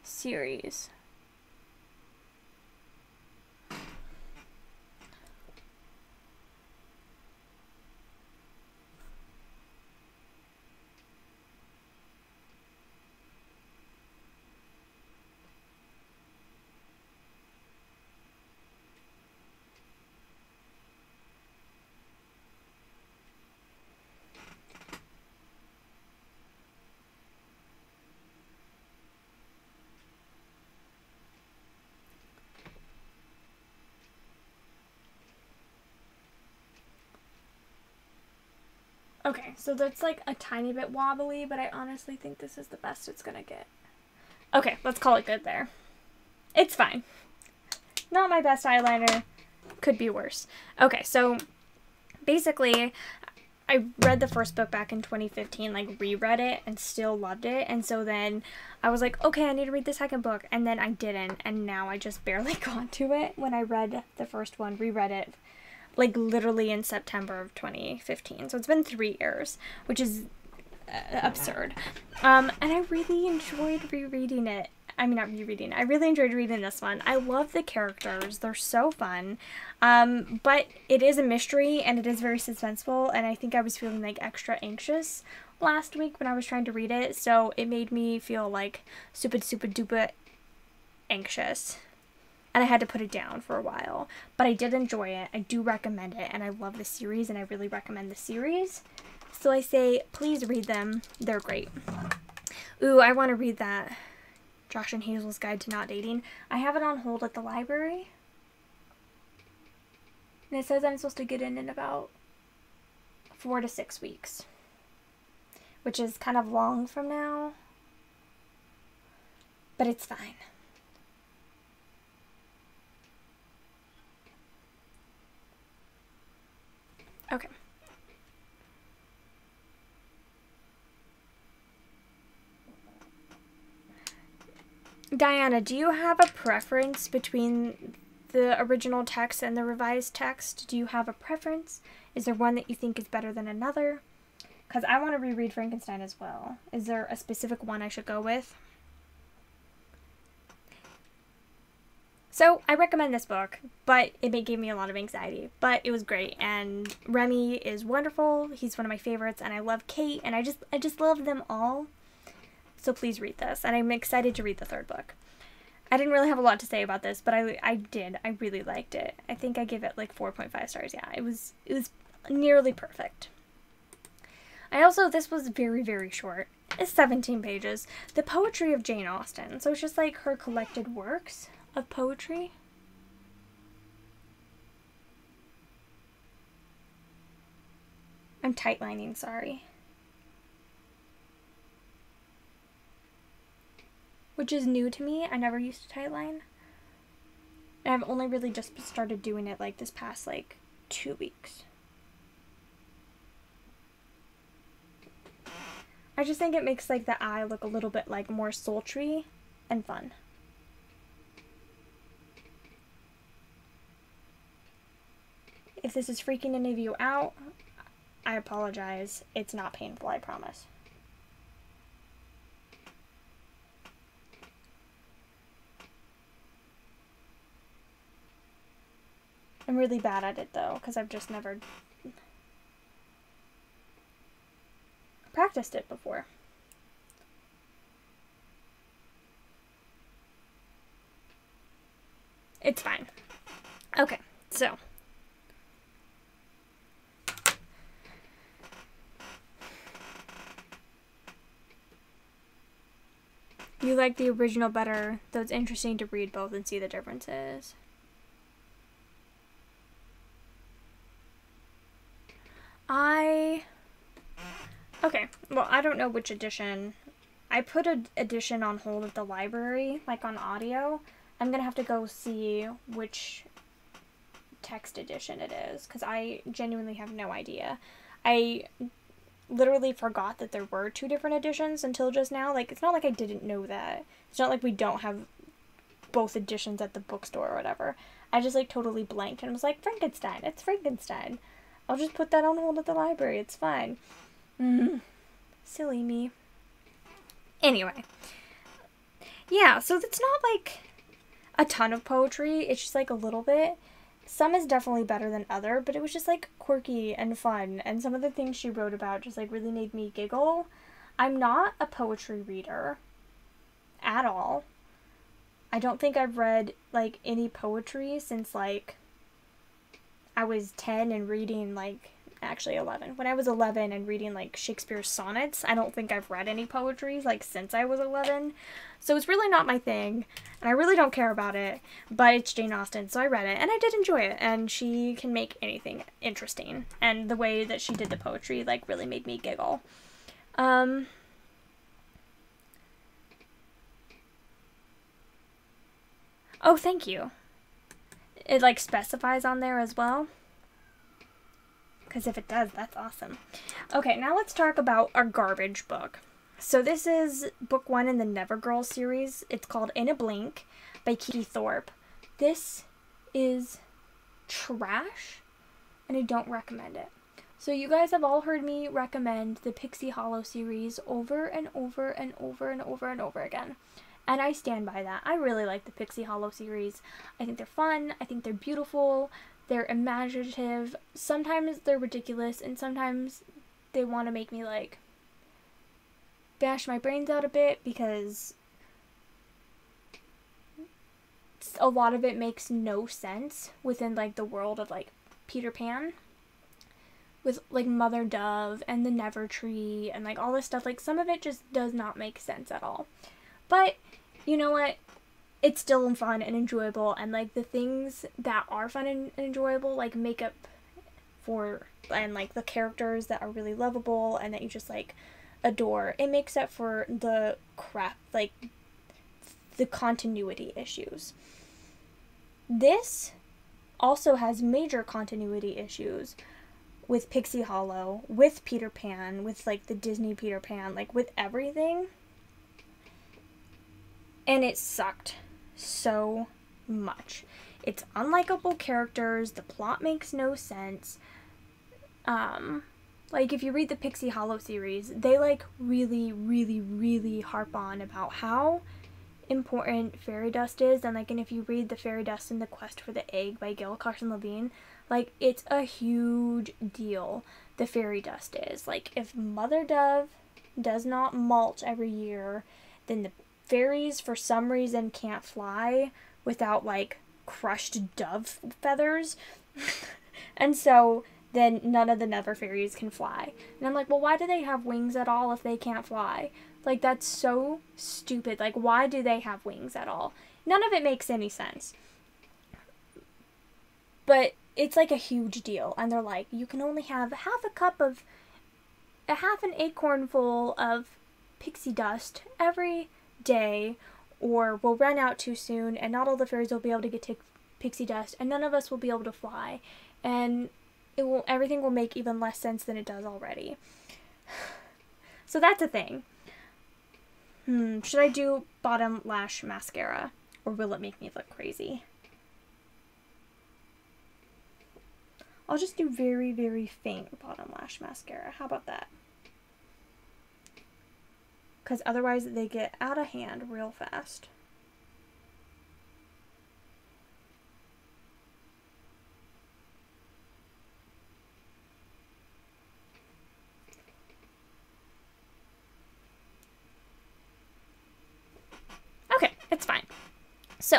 series. Okay, so that's like a tiny bit wobbly, but I honestly think this is the best it's gonna get. Okay, let's call it good there. It's fine. Not my best eyeliner. Could be worse. Okay, so basically, I read the first book back in 2015, like reread it and still loved it. And so then I was like, okay, I need to read the second book. And then I didn't. And now I just barely got to it when I read the first one, reread it like literally in September of 2015. So it's been 3 years, which is absurd. And I really enjoyed rereading it. I mean, not rereading it. I really enjoyed reading this one. I love the characters. They're so fun. But it is a mystery and it is very suspenseful. And I think I was feeling like extra anxious last week when I was trying to read it. So it made me feel like super duper anxious. And I had to put it down for a while. But I did enjoy it. I do recommend it. And I love the series. And I really recommend the series. So I say, please read them. They're great. Ooh, I want to read that. Josh and Hazel's Guide to Not Dating. I have it on hold at the library. And it says I'm supposed to get in about 4 to 6 weeks. Which is kind of long from now. But it's fine. Okay. Diana, do you have a preference between the original text and the revised text? Do you have a preference? Is there one that you think is better than another? Because I want to reread Frankenstein as well. Is there a specific one I should go with? So, I recommend this book, but it gave me a lot of anxiety. But it was great, and Remy is wonderful. He's one of my favorites, and I love Kate, and I just love them all. So please read this, and I'm excited to read the third book. I didn't really have a lot to say about this, but I did. I really liked it. I think I give it like 4.5 stars. Yeah, it was nearly perfect. This was very, very short. It's 17 pages. The poetry of Jane Austen. So it's just like her collected works of poetry. I'm tightlining, sorry. Which is new to me. I never used to tightline. And I've only really just started doing it like this past like 2 weeks. I just think it makes like the eye look a little bit like more sultry and fun. If this is freaking any of you out, I apologize. It's not painful, I promise. I'm really bad at it though, because I've just never practiced it before. It's fine. Okay, so. You like the original better, though it's interesting to read both and see the differences. Okay, well, I don't know which edition. I put an edition on hold at the library, like on audio. I'm gonna have to go see which text edition it is, because I genuinely have no idea. I literally forgot that there were 2 different editions until just now. Like, it's not like I didn't know that. It's not like we don't have both editions at the bookstore or whatever. I just, like, totally blanked and was like, Frankenstein, it's Frankenstein. I'll just put that on hold at the library, it's fine. Silly me. Anyway. Yeah, so it's not, like, a ton of poetry. It's just, like, a little bit. Some is definitely better than other, but it was just, like, quirky and fun, and some of the things she wrote about just, like, really made me giggle. I'm not a poetry reader at all. I don't think I've read, like, any poetry since, like, I was 10 and reading, like, actually 11. When I was 11 and reading, like, Shakespeare's sonnets, I don't think I've read any poetry, like, since I was 11. So it's really not my thing, and I really don't care about it, but it's Jane Austen, so I read it, and I did enjoy it, and she can make anything interesting, and the way that she did the poetry, like, really made me giggle. Oh, thank you. It, like, specifies on there as well. Because if it does, that's awesome. Okay, now let's talk about our garbage book. So this is book 1 in the Never Girl series. It's called In a Blink by Kiki Thorpe. This is trash, and I don't recommend it. So you guys have all heard me recommend the Pixie Hollow series over and over and over and over and over again. And I stand by that. I really like the Pixie Hollow series. I think they're fun. I think they're beautiful. They're imaginative. Sometimes they're ridiculous, and sometimes they want to make me, like, bash my brains out a bit, because a lot of it makes no sense within, like, the world of, like, Peter Pan. With, like, Mother Dove and the Never Tree and, like, all this stuff. Like, some of it just does not make sense at all. But, you know what? It's still fun and enjoyable, and, like, the things that are fun and enjoyable, like, make up for, and, like, the characters that are really lovable and that you just, like, adore. It makes up for the crap, like, the continuity issues. This also has major continuity issues with Pixie Hollow, with Peter Pan, with, like, the Disney Peter Pan, like, with everything. And it sucked so much. It's unlikable characters, the plot makes no sense. Like, if you read the Pixie Hollow series, they, like, really, really, really harp on about how important fairy dust is, and, like, and if you read The Fairy Dust and the Quest for the Egg by Gail Carson Levine, like, it's a huge deal, the fairy dust is. Like, if Mother Dove does not molt every year, then the fairies, for some reason, can't fly without, like, crushed dove feathers. And so then none of the Never Fairies can fly. And I'm like, well, why do they have wings at all if they can't fly? Like, that's so stupid. Like, why do they have wings at all? None of it makes any sense. But it's, like, a huge deal. And they're like, you can only have half an acorn full of pixie dust every day, or we'll run out too soon, and not all the fairies will be able to get pixie dust, and none of us will be able to fly, and everything will make even less sense than it does already. So that's a thing. Should I do bottom lash mascara? Or will it make me look crazy? I'll just do very, very faint bottom lash mascara. How about that? Because otherwise they get out of hand real fast. Okay, it's fine. So,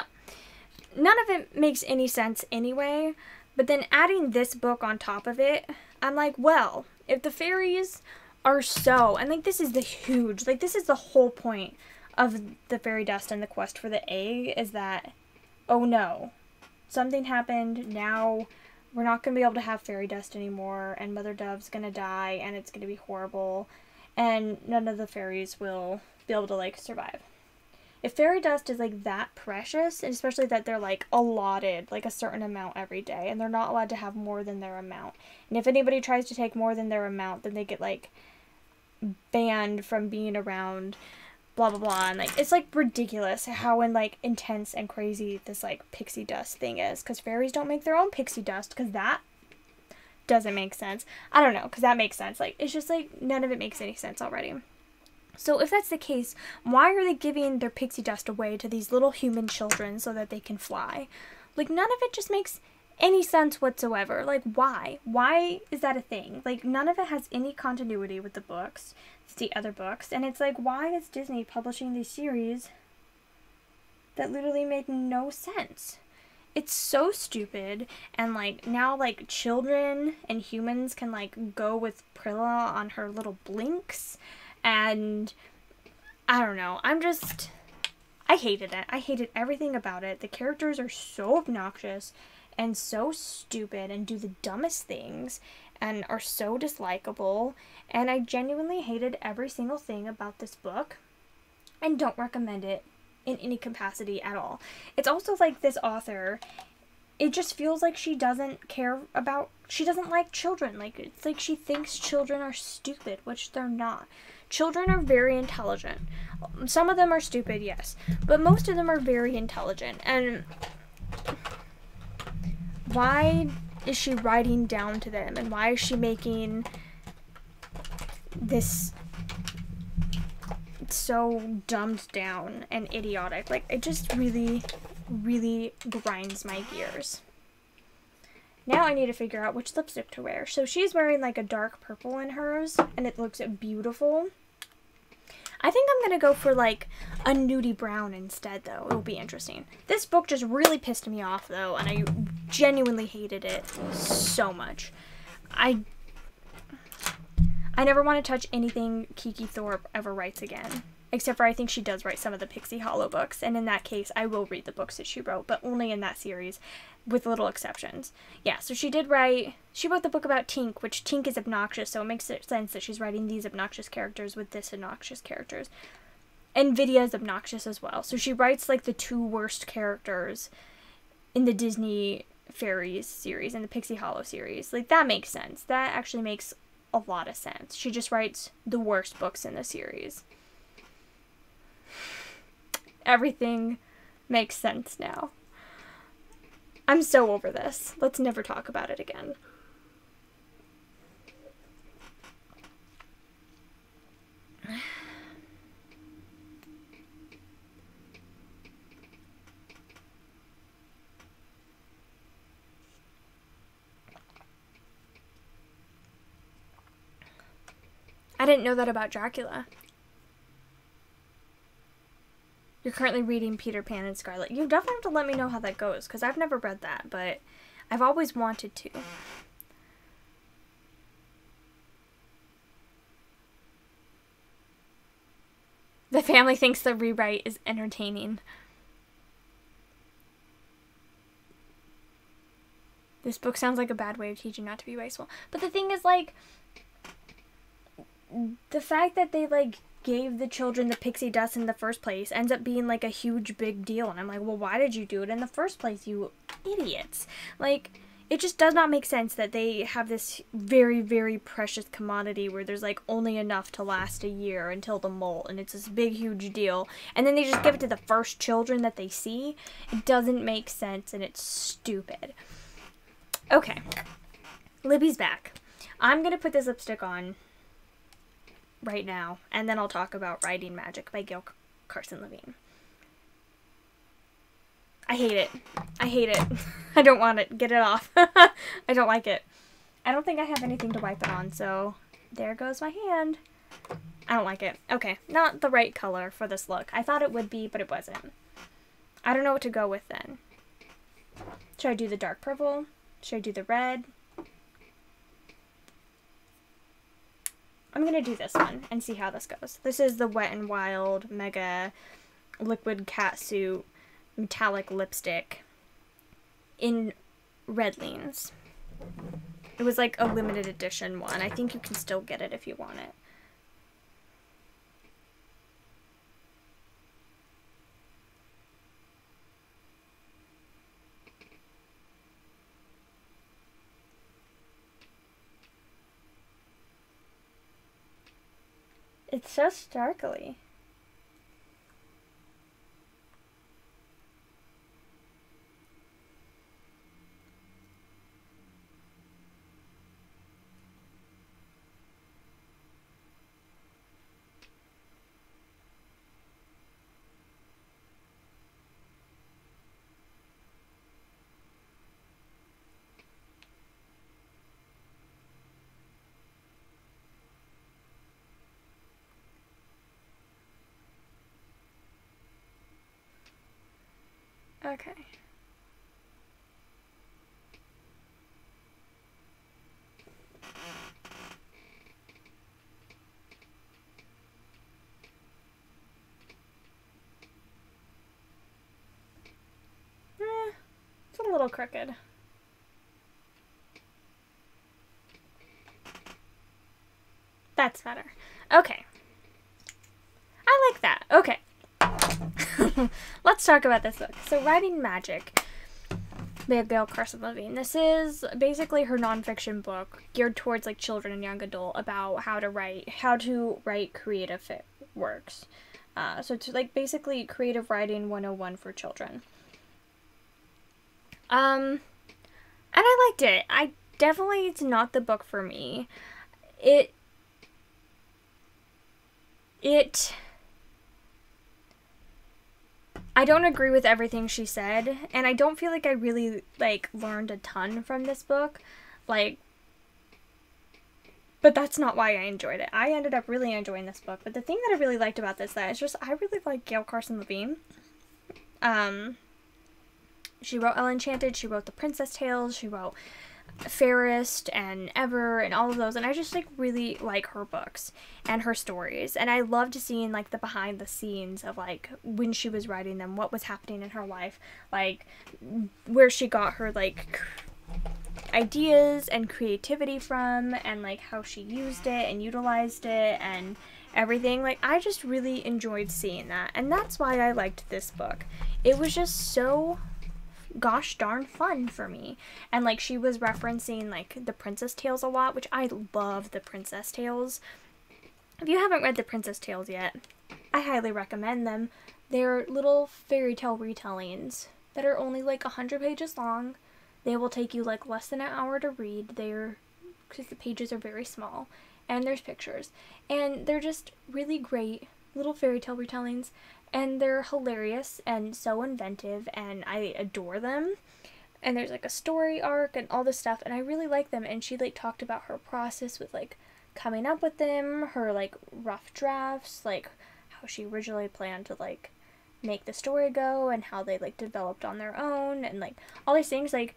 none of it makes any sense anyway, but then adding this book on top of it, I'm like, well, if the fairies are so, and like this is the huge, like this is the whole point of the fairy dust and the quest for the egg, is that, oh no, something happened, now we're not going to be able to have fairy dust anymore, and Mother Dove's going to die, and it's going to be horrible, and none of the fairies will be able to like survive. If fairy dust is like that precious, and especially that they're like allotted like a certain amount every day, and they're not allowed to have more than their amount, and if anybody tries to take more than their amount, then they get like banned from being around, blah blah blah, and like it's like ridiculous how like intense and crazy this like pixie dust thing is, because fairies don't make their own pixie dust, because that doesn't make sense. I don't know, because that makes sense. Like it's just like none of it makes any sense already. So if that's the case, why are they giving their pixie dust away to these little human children so that they can fly? Like, none of it just makes any sense whatsoever. Like, why? Why is that a thing? Like, none of it has any continuity with the books, the other books. And it's like, why is Disney publishing these series that literally make no sense? It's so stupid. And, like, now, like, children and humans can, like, go with Prilla on her little blinks. And I don't know, I hated it. I hated everything about it. The characters are so obnoxious and so stupid and do the dumbest things and are so dislikable. And I genuinely hated every single thing about this book and don't recommend it in any capacity at all. It's also like this author, it just feels like she doesn't like children. Like, it's like she thinks children are stupid, which they're not. Children are very intelligent. Some of them are stupid, yes, but most of them are very intelligent. And why is she writing down to them? And why is she making this so dumbed down and idiotic? Like, it just really, really grinds my gears. Now I need to figure out which lipstick to wear. So she's wearing like a dark purple in hers, and it looks beautiful. I think I'm going to go for like a nudie brown instead, though. It'll be interesting. This book just really pissed me off, though, and I genuinely hated it so much. I never want to touch anything Kiki Thorpe ever writes again. Except for I think she does write some of the Pixie Hollow books, and in that case, I will read the books that she wrote, but only in that series, with little exceptions. Yeah, so she wrote the book about Tink, which Tink is obnoxious, so it makes sense that she's writing these obnoxious characters with this obnoxious characters. And Vidya is obnoxious as well, so she writes, like, the two worst characters in the Disney Fairies series, and the Pixie Hollow series. Like, that makes sense. That actually makes a lot of sense. She just writes the worst books in the series. Everything makes sense now. I'm so over this. Let's never talk about it again. I didn't know that about Dracula. You're currently reading Peter Pan and Scarlet. You definitely have to let me know how that goes, because I've never read that, but I've always wanted to. The family thinks the rewrite is entertaining. This book sounds like a bad way of teaching not to be wasteful. But the thing is, like, the fact that they, like, gave the children the pixie dust in the first place ends up being like a huge big deal, and I'm like, well, why did you do it in the first place, you idiots? Like, it just does not make sense that they have this very, very precious commodity where there's like only enough to last a year until the molt, and it's this big, huge deal. And then they just give it to the first children that they see. It doesn't make sense, and it's stupid. Okay. Libby's back. I'm going to put this lipstick on right now, and then I'll talk about Writing Magic by Gail Carson Levine. I hate it. I hate it. I don't want it. Get it off. I don't like it. I don't think I have anything to wipe it on, so there goes my hand. I don't like it. Okay, not the right color for this look. I thought it would be, but it wasn't. I don't know what to go with then. Should I do the dark purple? Should I do the red? I'm going to do this one and see how this goes. This is the Wet n Wild Mega Liquid Catsuit Metallic Lipstick in Red Leans. It was like a limited edition one. I think you can still get it if you want it. It's so starkly. Okay. It's a little crooked. That's better. Okay. I like that. Okay. Let's talk about this book. So, Writing Magic by Gail Carson Levine. This is basically her nonfiction book geared towards like children and young adult about how to write creative works. So it's like basically creative writing 101 for children. And I liked it. It's not the book for me. I don't agree with everything she said, and I don't feel like I really, like, learned a ton from this book, like, but that's not why I enjoyed it. I ended up really enjoying this book, but the thing that I really liked about this, that is just, I really like Gail Carson Levine. She wrote Enchanted, she wrote The Princess Tales, she wrote Fairest and Ever and all of those, and I just like really like her books and her stories, and I loved seeing like the behind the scenes of like when she was writing them, what was happening in her life, like where she got her like ideas and creativity from, and like how she used it and utilized it and everything. Like I just really enjoyed seeing that, and that's why I liked this book. It was just so gosh darn fun for me. And like she was referencing like the Princess Tales a lot, which I love the Princess Tales. If you haven't read the Princess Tales yet, I highly recommend them. They're little fairy tale retellings that are only like 100 pages long. They will take you like less than an hour to read. Because the pages are very small, and there's pictures, and they're just really great little fairy tale retellings. And they're hilarious and so inventive, and I adore them. And there's like a story arc and all this stuff, and I really like them. And she like talked about her process with like coming up with them, her like rough drafts, like how she originally planned to like make the story go, and how they like developed on their own, and like all these things. Like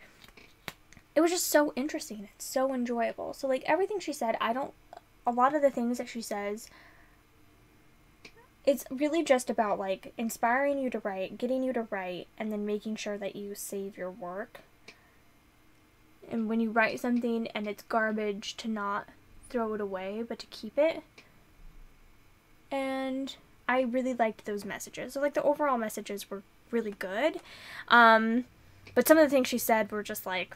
it was just so interesting and so enjoyable. So like everything she said, a lot of the things that she says, it's really just about, like, inspiring you to write, getting you to write, and then making sure that you save your work. And when you write something and it's garbage, to not throw it away, but to keep it. And I really liked those messages. So, like, the overall messages were really good. But some of the things she said were just, like,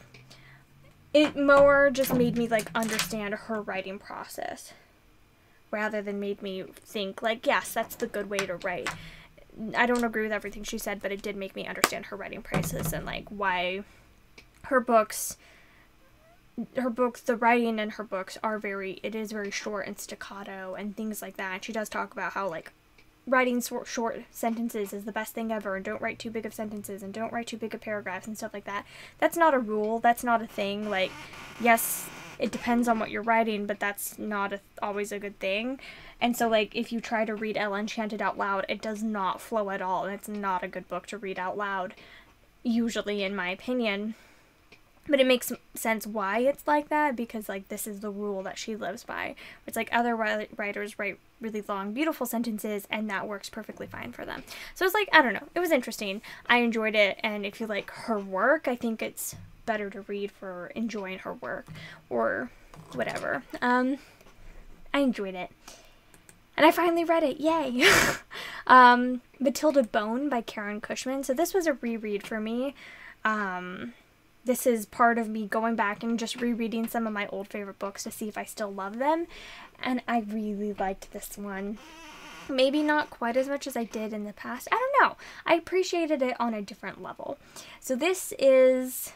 it more just made me, like, understand her writing process, rather than made me think, like, yes, that's the good way to write. I don't agree with everything she said, but it did make me understand her writing process and, like, why her books, the writing in her books it is very short and staccato and things like that. And she does talk about how, like, writing short sentences is the best thing ever, and don't write too big of sentences, and don't write too big of paragraphs and stuff like that. That's not a rule. That's not a thing. Like, yes, it depends on what you're writing, but that's not always a good thing. And so, like, if you try to read Ella Enchanted out loud, it does not flow at all, and it's not a good book to read out loud, usually, in my opinion. But it makes sense why it's like that, because, like, this is the rule that she lives by. It's like other writers write really long, beautiful sentences, and that works perfectly fine for them. So it's like, I don't know. It was interesting. I enjoyed it, and if you like her work, I think it's better to read for enjoying her work, or whatever. I enjoyed it. And I finally read it. Yay! Matilda Bone by Karen Cushman. So this was a reread for me. This is part of me going back and just rereading some of my old favorite books to see if I still love them. And I really liked this one. Maybe not quite as much as I did in the past. I don't know. I appreciated it on a different level. So this is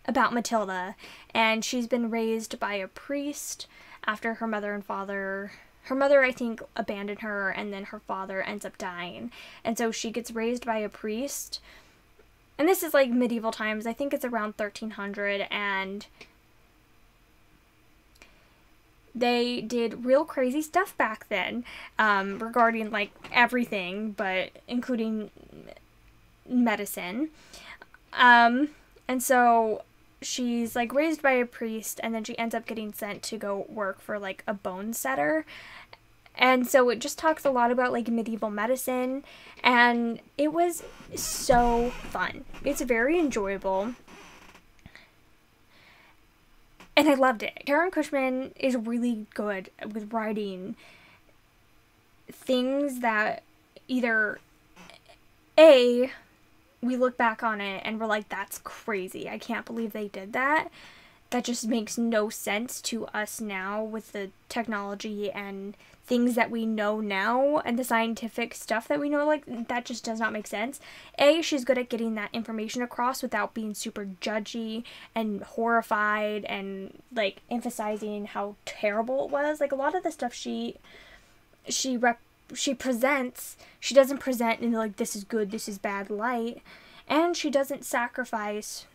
about Matilda, and she's been raised by a priest after her mother and father... Her mother, I think, abandoned her, and then her father ends up dying. And so she gets raised by a priest. And this is like medieval times. I think it's around 1300, and they did real crazy stuff back then, regarding like everything, but including medicine. And so she's like raised by a priest, and then she ends up getting sent to go work for like a bone setter. And so it just talks a lot about, like, medieval medicine, and it was so fun. It's very enjoyable, and I loved it. Karen Cushman is really good with writing things that either, A, we look back on it and we're like, that's crazy. I can't believe they did that. That just makes no sense to us now with the technology and things that we know now and the scientific stuff that we know. Like, that just does not make sense. A, she's good at getting that information across without being super judgy and horrified and, like, emphasizing how terrible it was. Like, a lot of the stuff she presents, she doesn't present in, like, this is good, this is bad light. And she doesn't sacrifice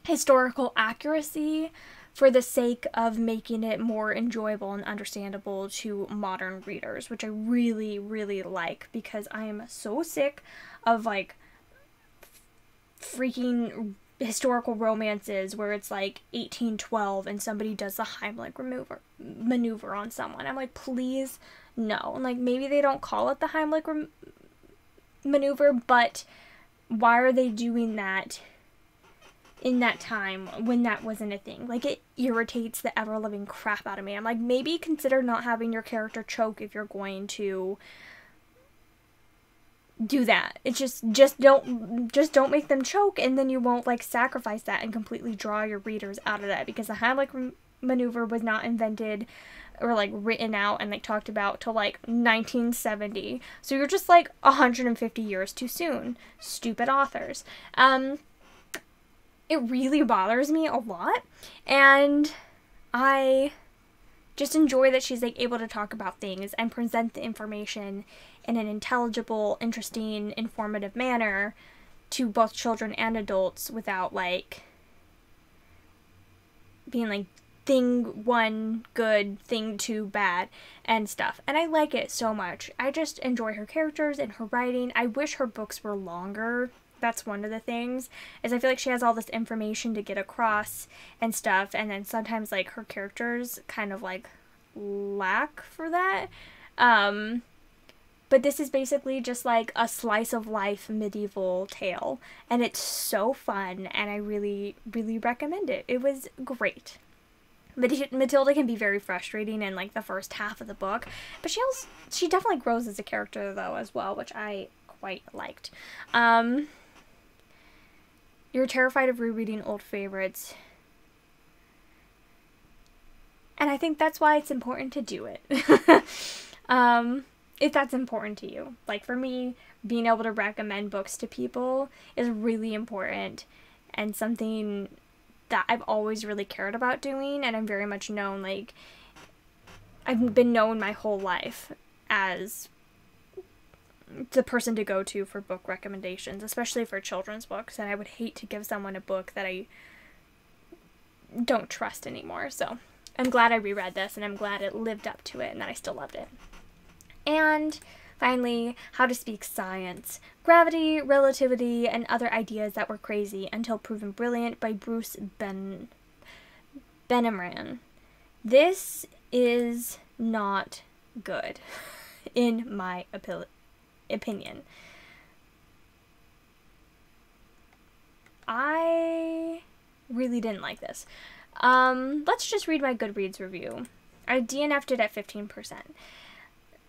historical accuracy for the sake of making it more enjoyable and understandable to modern readers, which I really, really like, because I am so sick of, like, freaking historical romances where it's, like, 1812 and somebody does the Heimlich maneuver on someone. I'm like, please, no. And, like, maybe they don't call it the Heimlich maneuver, but why are they doing that in that time when that wasn't a thing? Like, it irritates the ever-living crap out of me. I'm like, maybe consider not having your character choke if you're going to do that. It's just don't make them choke, and then you won't, like, sacrifice that and completely draw your readers out of that, because the Heimlich maneuver was not invented or, like, written out and, like, talked about till, like, 1970. So you're just, like, 150 years too soon. Stupid authors. It really bothers me a lot, and I just enjoy that she's, like, able to talk about things and present the information in an intelligible, interesting, informative manner to both children and adults without, like, being, like, thing one good, thing two bad, and stuff. And I like it so much. I just enjoy her characters and her writing. I wish her books were longer. That's one of the things, is I feel like she has all this information to get across and stuff, and then sometimes, like, her characters kind of, like, lack for that. But this is basically just, like, a slice of life medieval tale, and it's so fun, and I really, really recommend it. It was great. Matilda can be very frustrating in, like, the first half of the book, but she definitely grows as a character, though, as well, which I quite liked. You're terrified of rereading old favorites. And I think that's why it's important to do it. If that's important to you. Like for me, being able to recommend books to people is really important and something that I've always really cared about doing. And I'm very much known, like, I've been known my whole life as the person to go to for book recommendations, especially for children's books. And I would hate to give someone a book that I don't trust anymore. So I'm glad I reread this, and I'm glad it lived up to it and that I still loved it. And finally, How to Speak Science, Gravity, Relativity, and Other Ideas That Were Crazy Until Proven Brilliant by Bruce Benimran. This is not good, in my opinion. I really didn't like this. Let's just read my Goodreads review. I DNF'd it at 15%.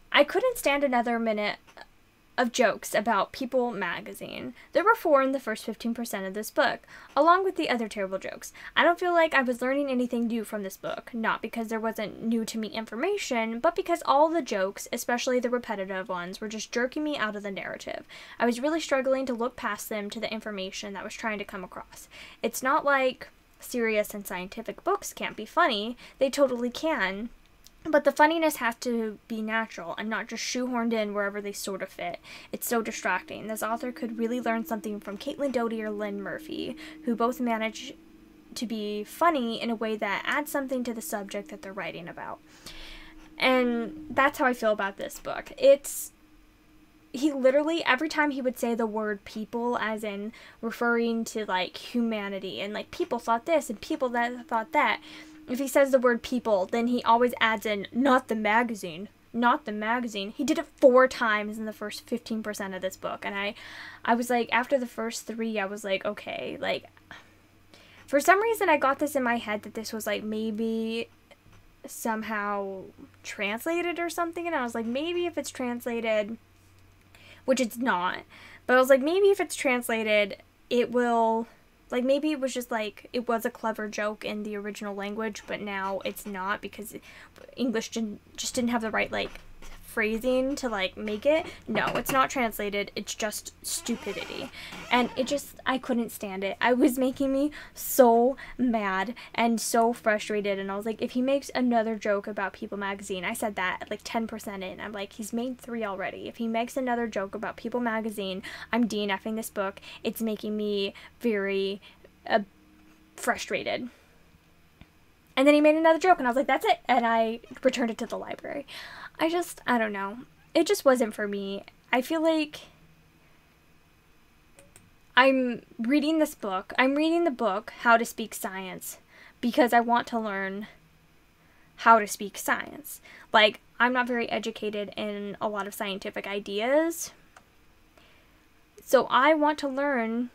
I couldn't stand another minute of jokes about People magazine. There were 4 in the first 15% of this book, along with the other terrible jokes. I don't feel like I was learning anything new from this book, not because there wasn't new to me information, but because all the jokes, especially the repetitive ones, were just jerking me out of the narrative. I was really struggling to look past them to the information that was trying to come across. It's not like serious and scientific books can't be funny. They totally can. But the funniness has to be natural and not just shoehorned in wherever they sort of fit. It's so distracting. This author could really learn something from Caitlin Doughty or Lynn Murphy, who both manage to be funny in a way that adds something to the subject that they're writing about. And that's how I feel about this book. He literally, every time he would say the word people, as in referring to, like, humanity, and, like, people thought this, and people that thought that, if he says the word people, then he always adds in, not the magazine, not the magazine. He did it 4 times in the first 15% of this book, and I was like, after the first 3, I was like, okay, like, for some reason I got this in my head that this was, like, maybe somehow translated or something, and I was like, maybe if it's translated, which it's not, but I was like, maybe if it's translated, it will, like, maybe it was just, like, it was a clever joke in the original language, but now it's not because English just didn't have the right, like, phrasing to, like, make it. No, it's not translated. It's just stupidity. And I couldn't stand it. It was making me so mad and so frustrated. And I was like, if he makes another joke about People magazine, I said that at, like, 10% in. I'm like, he's made 3 already. If he makes another joke about People magazine, I'm DNFing this book. It's making me very frustrated. And then he made another joke, and I was like, that's it. And I returned it to the library. I don't know. It just wasn't for me. I feel like I'm reading this book. I'm reading the book, How to Speak Science, because I want to learn how to speak science. Like, I'm not very educated in a lot of scientific ideas, so I want to learn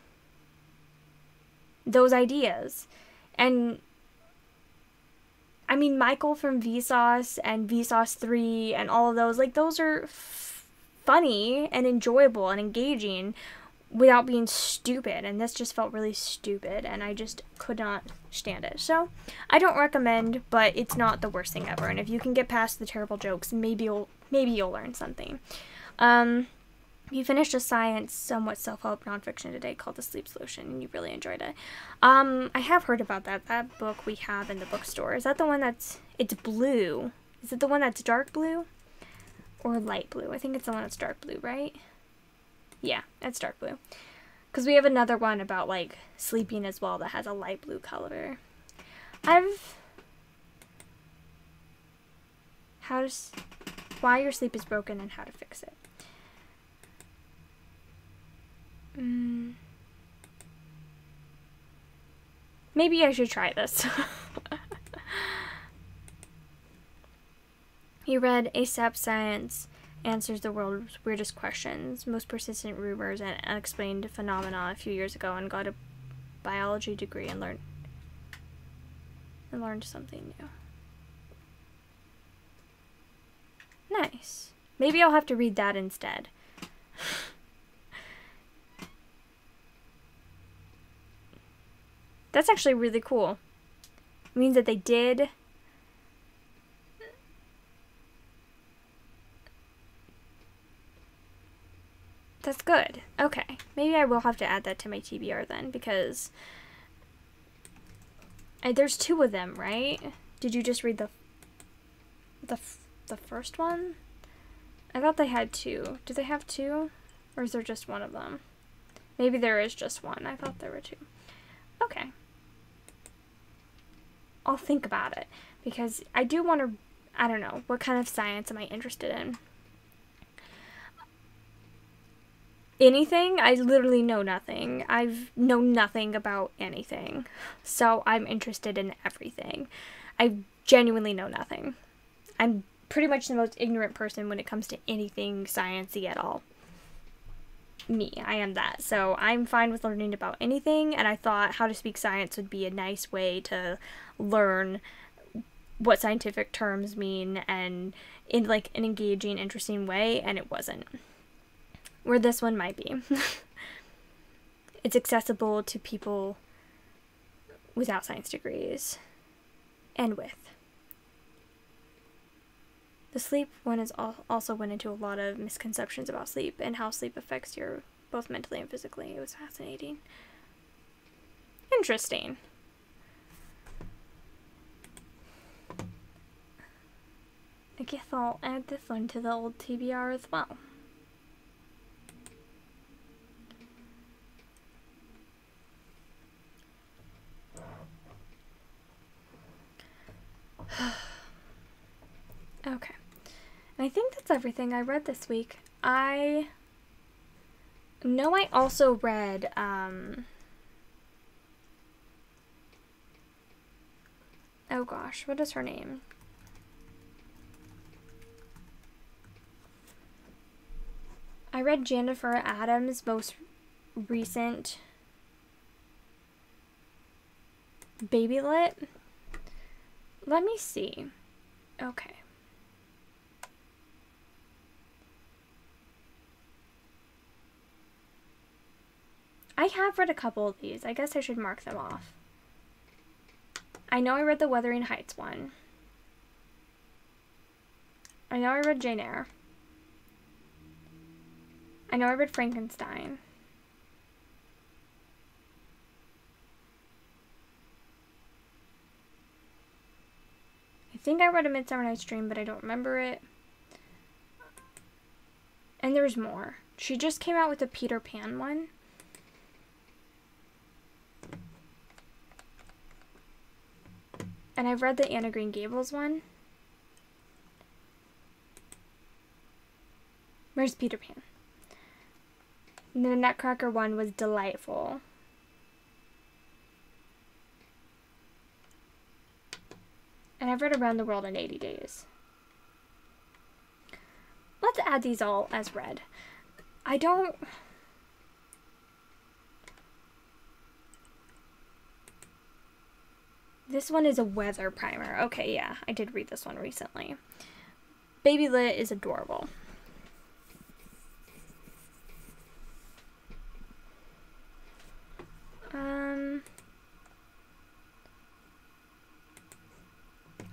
those ideas. And I mean, Michael from Vsauce and Vsauce 3 and all of those, like, those are funny and enjoyable and engaging without being stupid, and this just felt really stupid, and I just could not stand it. So I don't recommend, but it's not the worst thing ever, and if you can get past the terrible jokes, maybe you'll learn something. You finished a science, somewhat self-help nonfiction today called The Sleep Solution, and you really enjoyed it. I have heard about that book we have in the bookstore. Is that the one it's blue? Is it the one that's dark blue or light blue? I think it's the one that's dark blue, right? Yeah, it's dark blue. Because we have another one about, like, sleeping as well that has a light blue color. Why your sleep is broken and how to fix it. Maybe I should try this. You read ASAP Science Answers the World's Weirdest Questions, Most Persistent Rumors, and Unexplained Phenomena a few years ago and got a biology degree and learned something new. Nice. Maybe I'll have to read that instead. That's actually really cool. It means that they did That's good. Okay. Maybe I will have to add that to my TBR then, because there's 2 of them, right? Did you just read the first one? I thought they had 2. Do they have 2? Or is there just one of them? Maybe there is just one. I thought there were 2. Okay. I'll think about it, because I do want to, I don't know, what kind of science am I interested in? Anything? I literally know nothing. I've known nothing about anything. So I'm interested in everything. I genuinely know nothing. I'm pretty much the most ignorant person when it comes to anything sciencey at all. I am that. So I'm fine with learning about anything, and I thought How to Speak Science would be a nice way to learn what scientific terms mean, and in like an engaging, interesting way, and it wasn't. Where this one might be. It's accessible to people without science degrees, and with. The sleep one is also went into a lot of misconceptions about sleep and how sleep affects you both mentally and physically. It was fascinating. Interesting. I guess I'll add this one to the old TBR as well. Okay. And I think that's everything I read this week. I know I also read, oh gosh, what is her name? I read Jennifer Adams' most recent Baby Lit. Let me see. Okay. I have read a couple of these. I guess I should mark them off. I know I read the Wuthering Heights one. I know I read Jane Eyre. I know I read Frankenstein. I think I read A Midsummer Night's Dream, but I don't remember it. And there's more. She just came out with a Peter Pan one. And I've read the Anne of Green Gables one. Where's Peter Pan? And the Nutcracker one was delightful. And I've read Around the World in 80 Days. Let's add these all as read. I don't... This one is a weather primer. Okay, yeah, I did read this one recently. Baby Lit is adorable.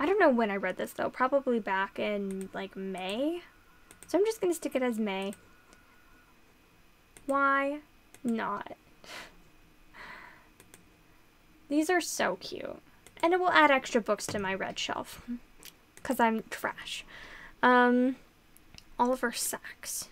I don't know when I read this though. Probably back in like May. So I'm just gonna stick it as May. Why not? These are so cute. And it will add extra books to my read shelf. Because I'm trash. Oliver Sacks.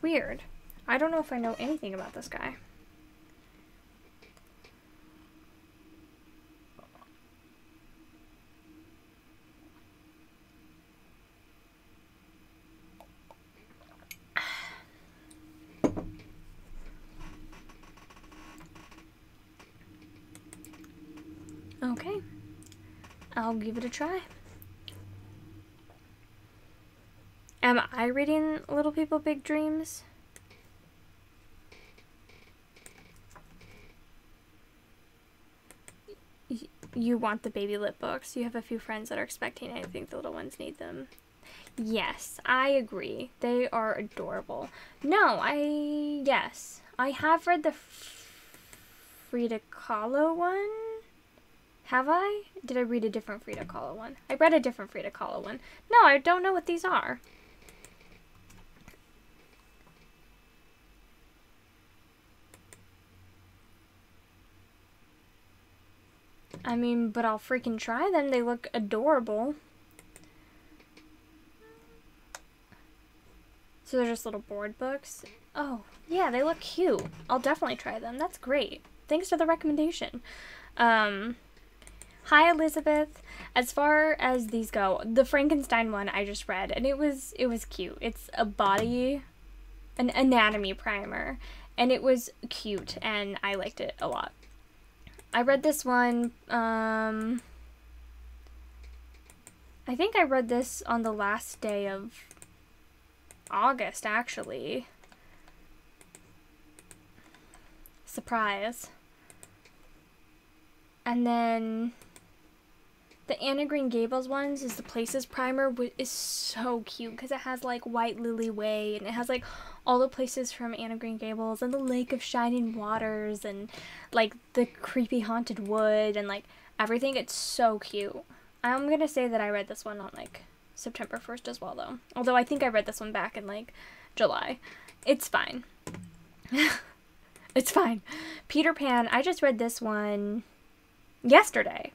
Weird. I don't know if I know anything about this guy. Okay. I'll give it a try. Am I reading Little People Big Dreams? You want the Baby Lit books. You have a few friends that are expecting it. I think the little ones need them. Yes, I agree. They are adorable. No, yes. I have read the Frida Kahlo one. Have I? Did I read a different Frida Kahlo one? I read a different Frida Kahlo one. No, I don't know what these are. I mean, but I'll freaking try them. They look adorable. So they're just little board books. Oh, yeah, they look cute. I'll definitely try them. That's great. Thanks for the recommendation. Hi, Elizabeth. As far as these go, the Frankenstein one I just read, and it was cute. It's an anatomy primer, and it was cute, and I liked it a lot. I read this one, I think I read this on the last day of August, actually. Surprise. And then the Anna Green Gables ones is the Places primer, is so cute because it has like White Lily Way, and it has like all the places from Anna Green Gables and the Lake of Shining Waters and like the creepy haunted wood and like everything. It's so cute. I'm gonna say that I read this one on like September 1st as well, though. Although I think I read this one back in like July. It's fine. It's fine. Peter Pan, I just read this one yesterday,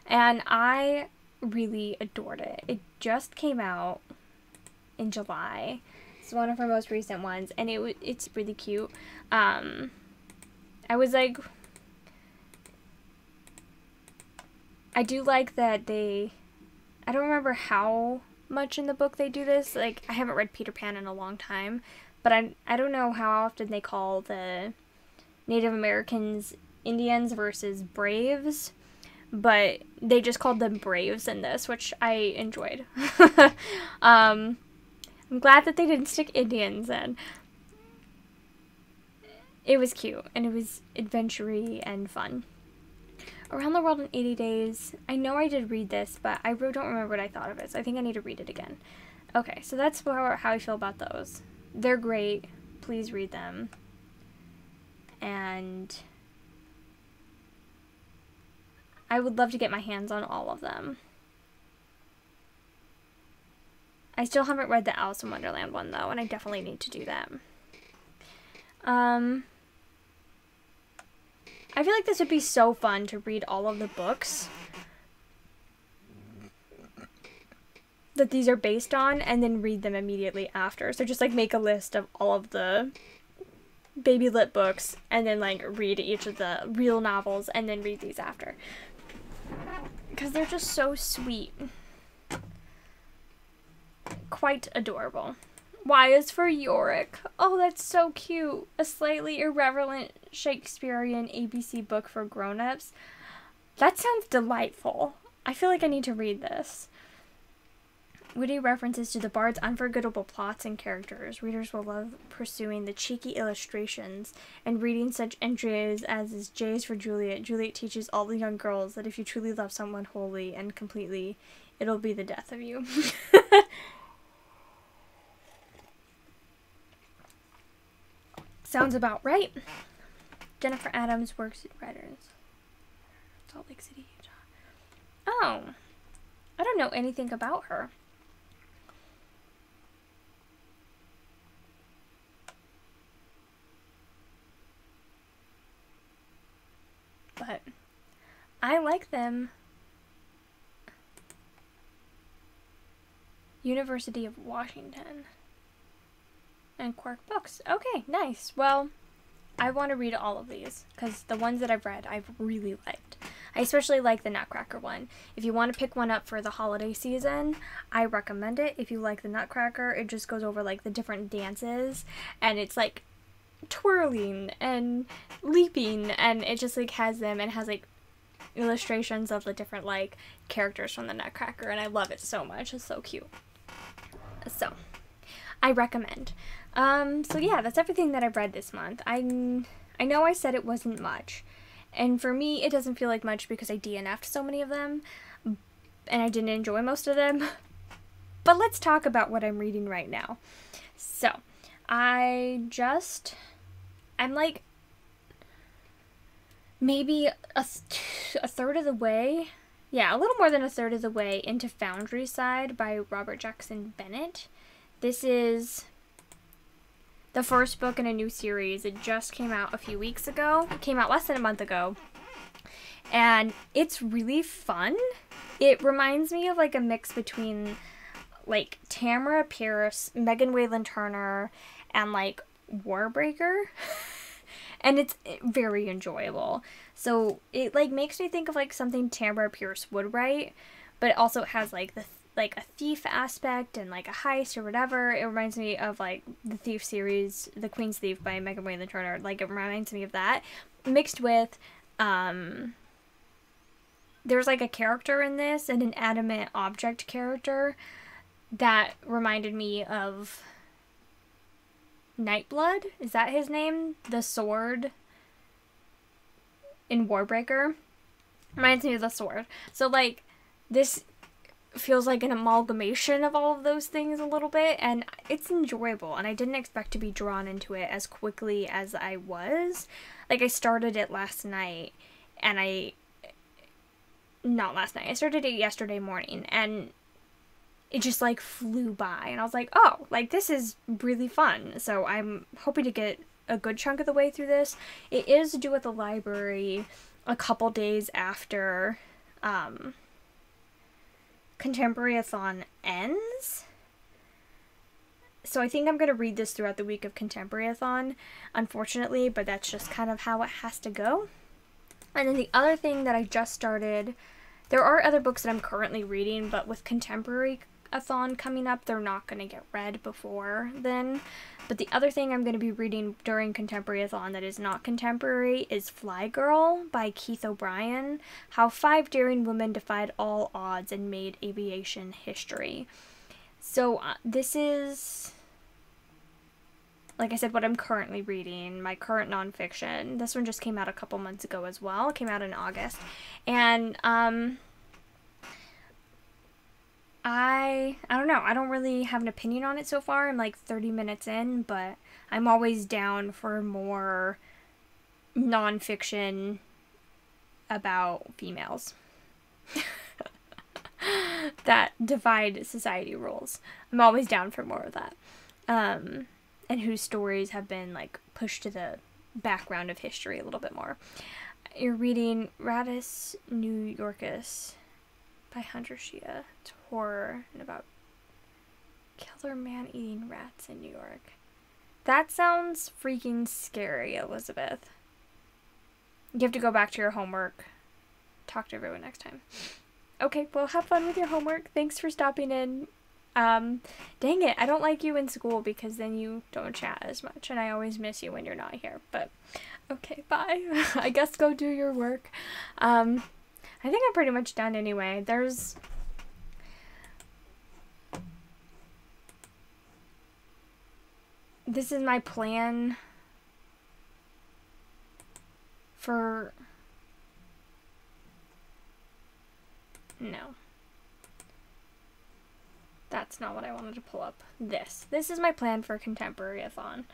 and I really adored it. It just came out in July. It's one of her most recent ones, and it's really cute. I was like, I do like that I don't remember how much in the book they do this. Like, I haven't read Peter Pan in a long time, but I don't know how often they call the Native Americans Indians versus Braves, but they just called them Braves in this, which I enjoyed. I'm glad that they didn't stick Indians in. It was cute, and it was adventure-y and fun. Around the World in 80 Days. I know I did read this, but I really don't remember what I thought of it, so I think I need to read it again. Okay, so that's how I feel about those. They're great. Please read them. And I would love to get my hands on all of them. I still haven't read the Alice in Wonderland one, though, and I definitely need to do that. I feel like this would be so fun to read all of the books that these are based on and then read them immediately after. So just like make a list of all of the baby lit books and then like read each of the real novels and then read these after. Because they're just so sweet. Quite adorable. Y is for Yorick. Oh, that's so cute. A slightly irreverent Shakespearean ABC book for grown-ups. That sounds delightful. I feel like I need to read this. Witty references to the Bard's unforgettable plots and characters. Readers will love pursuing the cheeky illustrations and reading such entries as is J is for Juliet. Juliet teaches all the young girls that if you truly love someone wholly and completely, it'll be the death of you. Sounds about right. Jennifer Adams works at Writers. Salt Lake City, Utah. Oh. I don't know anything about her. But I like them. University of Washington. And Quark Books. Okay, nice. Well, I want to read all of these because the ones that I've read I've really liked. I especially like the Nutcracker one. If you want to pick one up for the holiday season, I recommend it. If you like the Nutcracker, it just goes over like the different dances and it's like twirling and leaping and it just like has them and has like illustrations of the different like characters from the Nutcracker and I love it so much. It's so cute. So, I recommend. So yeah, that's everything that I've read this month. I know I said it wasn't much, and for me, it doesn't feel like much because I DNF'd so many of them, and I didn't enjoy most of them. But let's talk about what I'm reading right now. So, I'm like maybe a third of the way. Yeah, a little more than a third of the way into Foundry Side by Robert Jackson Bennett. This is the first book in a new series. It just came out a few weeks ago. It came out less than a month ago. And it's really fun. It reminds me of like a mix between like Tamara Pierce, Megan Wayland Turner, and like Warbreaker. And it's very enjoyable. So it like makes me think of like something Tamara Pierce would write, but it also has like a thief aspect and like a heist or whatever. It reminds me of like the Thief series, The Queen's Thief by Megan Wayland Turner. Like it reminds me of that, mixed with there's like a character in this, an inanimate object character that reminded me of Nightblood. Is that his name? The sword in Warbreaker. Reminds me of the sword. So like this feels like an amalgamation of all of those things a little bit, and it's enjoyable, and I didn't expect to be drawn into it as quickly as I was. Like I started it last night, and I started it yesterday morning, and it just like flew by, and I was like, oh, like this is really fun. So I'm hoping to get a good chunk of the way through this. It is due at the library a couple days after Contemporaryathon ends. So I think I'm going to read this throughout the week of Contemporaryathon, unfortunately, but that's just kind of how it has to go. And then the other thing that I just started, there are other books that I'm currently reading, but with Contemporaryathon coming up, they're not going to get read before then. But the other thing I'm going to be reading during Contemporaryathon that is not contemporary is Fly Girl by Keith O'Brien, How 5 Daring Women Defied All Odds and Made Aviation History. So this is, like I said, what I'm currently reading, my current nonfiction. This one just came out a couple months ago as well. It came out in August. And I don't know. I don't really have an opinion on it so far. I'm like 30 minutes in, but I'm always down for more nonfiction about females that defied society rules. I'm always down for more of that. And whose stories have been like pushed to the background of history a little bit more. You're reading Radis New Yorkus by Hunter Shia. It's horror and about killer man eating rats in New York. That sounds freaking scary, Elizabeth. You have to go back to your homework. Talk to everyone next time. Okay, well, have fun with your homework. Thanks for stopping in. Dang it, I don't like you in school because then you don't chat as much, and I always miss you when you're not here. But, okay, bye. I guess go do your work. I think I'm pretty much done anyway. This is my plan for... No. That's not what I wanted to pull up. This is my plan for Contemporaryathon.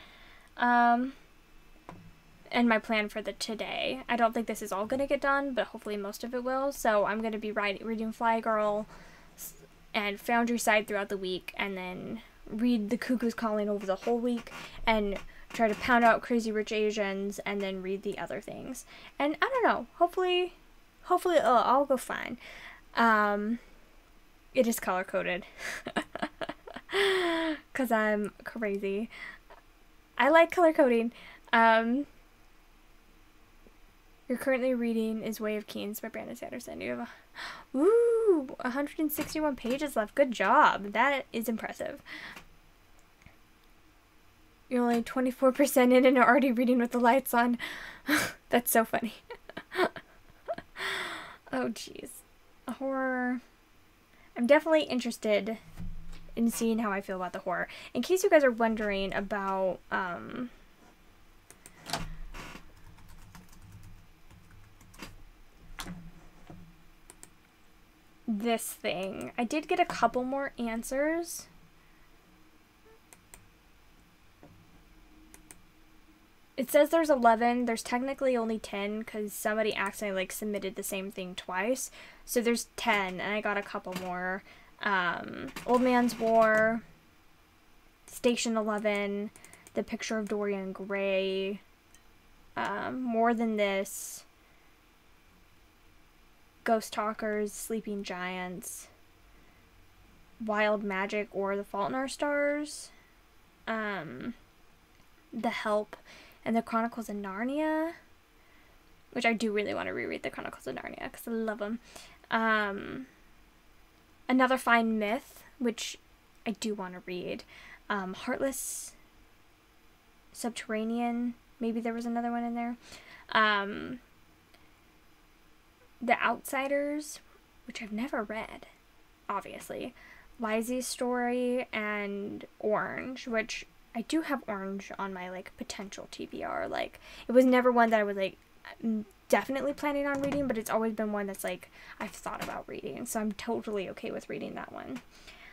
And my plan for the today. I don't think this is all going to get done, but hopefully most of it will. So I'm going to be reading Fly Girl and Foundry Side throughout the week, and then read The Cuckoo's Calling over the whole week, and try to pound out Crazy Rich Asians, and then read the other things. And I don't know, hopefully it'll all go fine. It is color-coded. Because I'm crazy. I like color coding. You're currently reading is Way of Kings by Brandon Sanderson. You have 161 pages left. Good job. That is impressive. You're only 24% in and are already reading with the lights on. That's so funny. Oh, jeez. Horror. I'm definitely interested in seeing how I feel about the horror. In case you guys are wondering about this thing. I did get a couple more answers. It says there's 11. There's technically only 10 because somebody accidentally like submitted the same thing twice. So there's 10, and I got a couple more. Old Man's War, Station 11, The Picture of Dorian Gray, More Than This, Ghost Talkers, Sleeping Giants, Wild Magic or The Fault in Our Stars, The Help, and The Chronicles of Narnia, which I do really want to reread The Chronicles of Narnia because I love them. Another Fine Myth, which I do want to read. Heartless, Subterranean, maybe there was another one in there. The Outsiders, which I've never read, obviously. Lizzie's Story, and Orange, which I do have Orange on my, like, potential TBR. Like, it was never one that I was, like, definitely planning on reading, but it's always been one that's, like, I've thought about reading, so I'm totally okay with reading that one.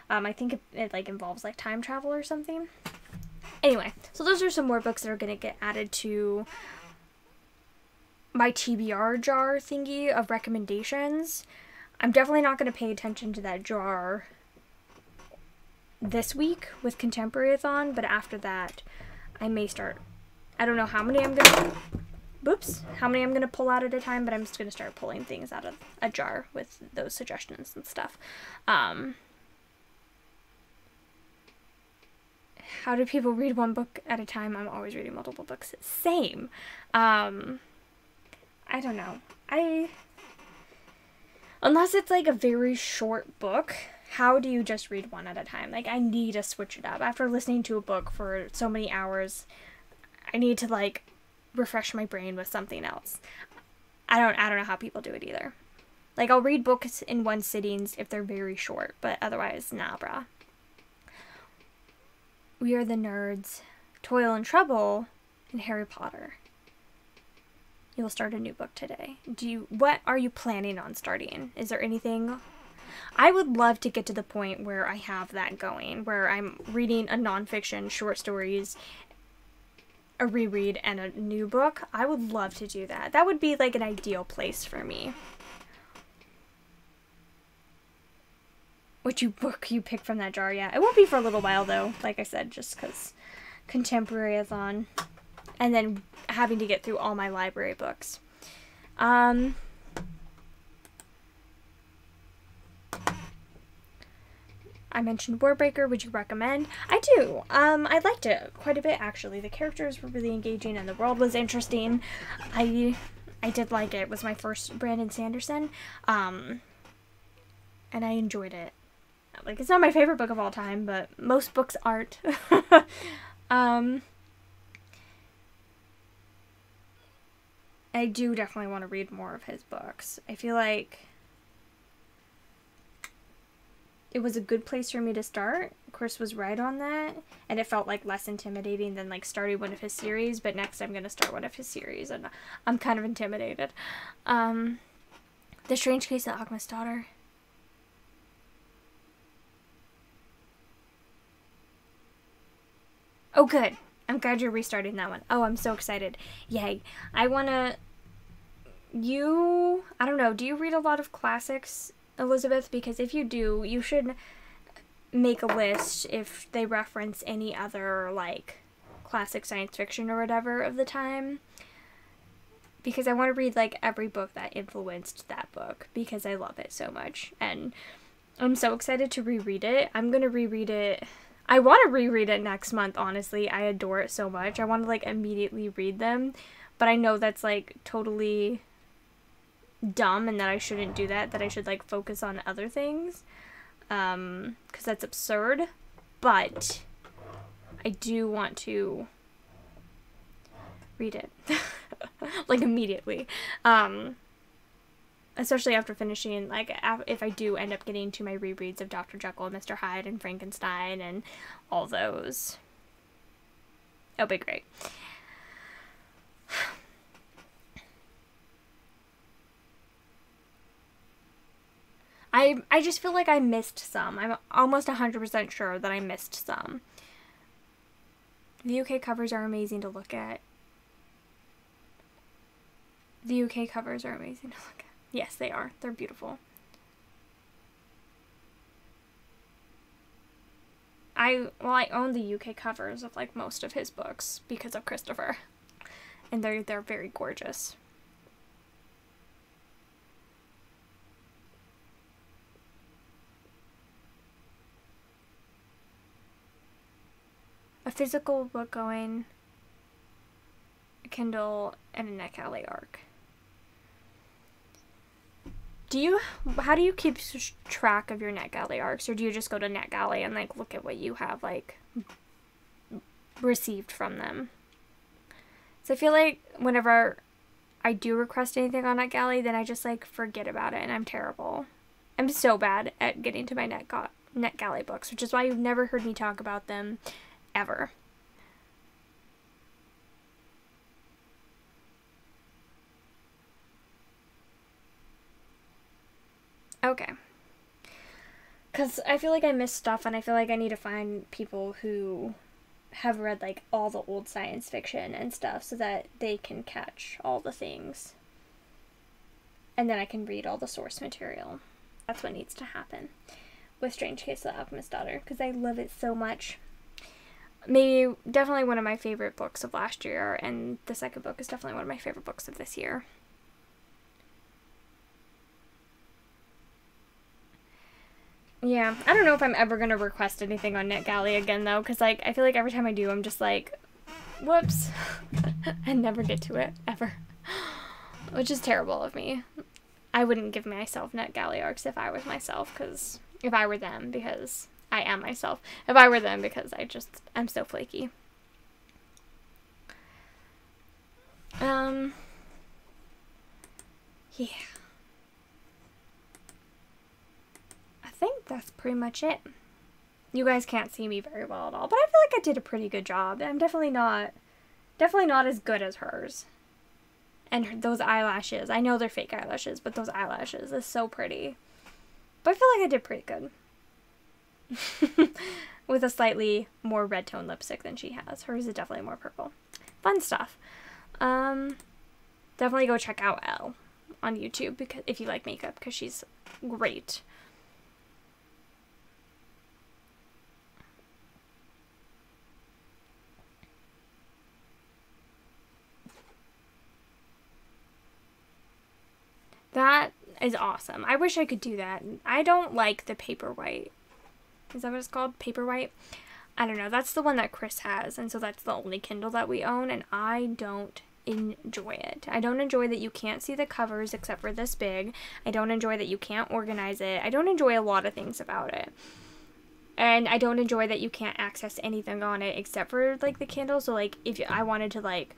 I think it like, involves, like, time travel or something. Anyway, so those are some more books that are going to get added to my TBR jar thingy of recommendations. I'm definitely not going to pay attention to that jar this week with Contemporaryathon, but after that, I may start. I don't know how many I'm gonna pull out at a time, but I'm just gonna start pulling things out of a jar with those suggestions and stuff. How do people read one book at a time? I'm always reading multiple books. Same. I don't know. Unless it's like a very short book, how do you just read one at a time? Like, I need to switch it up. After listening to a book for so many hours, I need to, like, refresh my brain with something else. I don't know how people do it either. Like, I'll read books in one sittings if they're very short, but otherwise, nah, brah. We Are the Nerds, Toil and Trouble, and Harry Potter. You'll start a new book today. What are you planning on starting? Is there anything? I would love to get to the point where I have that going, where I'm reading a nonfiction, short stories, a reread, and a new book. I would love to do that. That would be like an ideal place for me. Which book you pick from that jar, yeah. It won't be for a little while, though, like I said, just because Contemporaryathon. And then having to get through all my library books. I mentioned Warbreaker. Would you recommend? I do. I liked it quite a bit, actually. The characters were really engaging and the world was interesting. I did like it. It was my first Brandon Sanderson. And I enjoyed it. Like, it's not my favorite book of all time, but most books aren't. I do definitely want to read more of his books. I feel like it was a good place for me to start. Chris was right on that, and it felt like less intimidating than like starting one of his series, but next I'm going to start one of his series, and I'm kind of intimidated. The Strange Case of Agnes' Daughter. Oh, good. I'm glad you're restarting that one. Oh, I'm so excited. Yay. I don't know, do you read a lot of classics, Elizabeth? Because if you do, you should make a list if they reference any other, like, classic science fiction or whatever of the time. Because I want to read, like, every book that influenced that book, because I love it so much. And I'm so excited to reread it. I'm going to reread it. I want to reread it next month, honestly. I adore it so much. I want to, like, immediately read them. But I know that's, like, totally dumb and that I shouldn't do that. That I should, like, focus on other things. Because that's absurd. But I do want to read it. Like, immediately. Especially after finishing, like, if I do end up getting to my rereads of Dr. Jekyll and Mr. Hyde and Frankenstein and all those. It'll be great. I I just feel like I missed some. I'm almost 100% sure that I missed some. The UK covers are amazing to look at. The UK covers are amazing to look at. Yes, they are. They're beautiful. I own the UK covers of like most of his books because of Christopher. And they're very gorgeous. A physical book going, a Kindle, and a NetGalley ARC. How do you keep track of your NetGalley ARCs, or do you just go to NetGalley and like look at what you have like received from them? So I feel like whenever I do request anything on NetGalley, then I just like forget about it, and I'm terrible. I'm so bad at getting to my NetGalley books, which is why you've never heard me talk about them ever. Okay. Because I feel like I missed stuff, and I feel like I need to find people who have read like all the old science fiction and stuff so that they can catch all the things. And then I can read all the source material. That's what needs to happen with Strange Case of the Alchemist's Daughter, because I love it so much. Definitely one of my favorite books of last year, and the second book is definitely one of my favorite books of this year. Yeah, I don't know if I'm ever going to request anything on NetGalley again, though, because, like, I feel like every time I do, I'm just like, whoops, and never get to it, ever. Which is terrible of me. I wouldn't give myself NetGalley ARCs if I was myself, because if I were them, because I am myself. If I were them, because I'm so flaky. Yeah. I think that's pretty much it. You guys can't see me very well at all, but I feel like I did a pretty good job. I'm definitely not as good as hers. And those eyelashes, I know they're fake eyelashes, but those eyelashes is so pretty. But I feel like I did pretty good. With a slightly more red tone lipstick than she has. Hers is definitely more purple. Fun stuff. Definitely go check out Elle on YouTube because if you like makeup, because she's great. That is awesome. I wish I could do that. I don't like the Paperwhite. Is that what it's called? Paperwhite? I don't know. That's the one that Chris has, and so that's the only Kindle that we own, and I don't enjoy it. I don't enjoy that you can't see the covers except for this big. I don't enjoy that you can't organize it. I don't enjoy a lot of things about it. And I don't enjoy that you can't access anything on it except for, like, the Kindle. So, like, if I wanted to, like,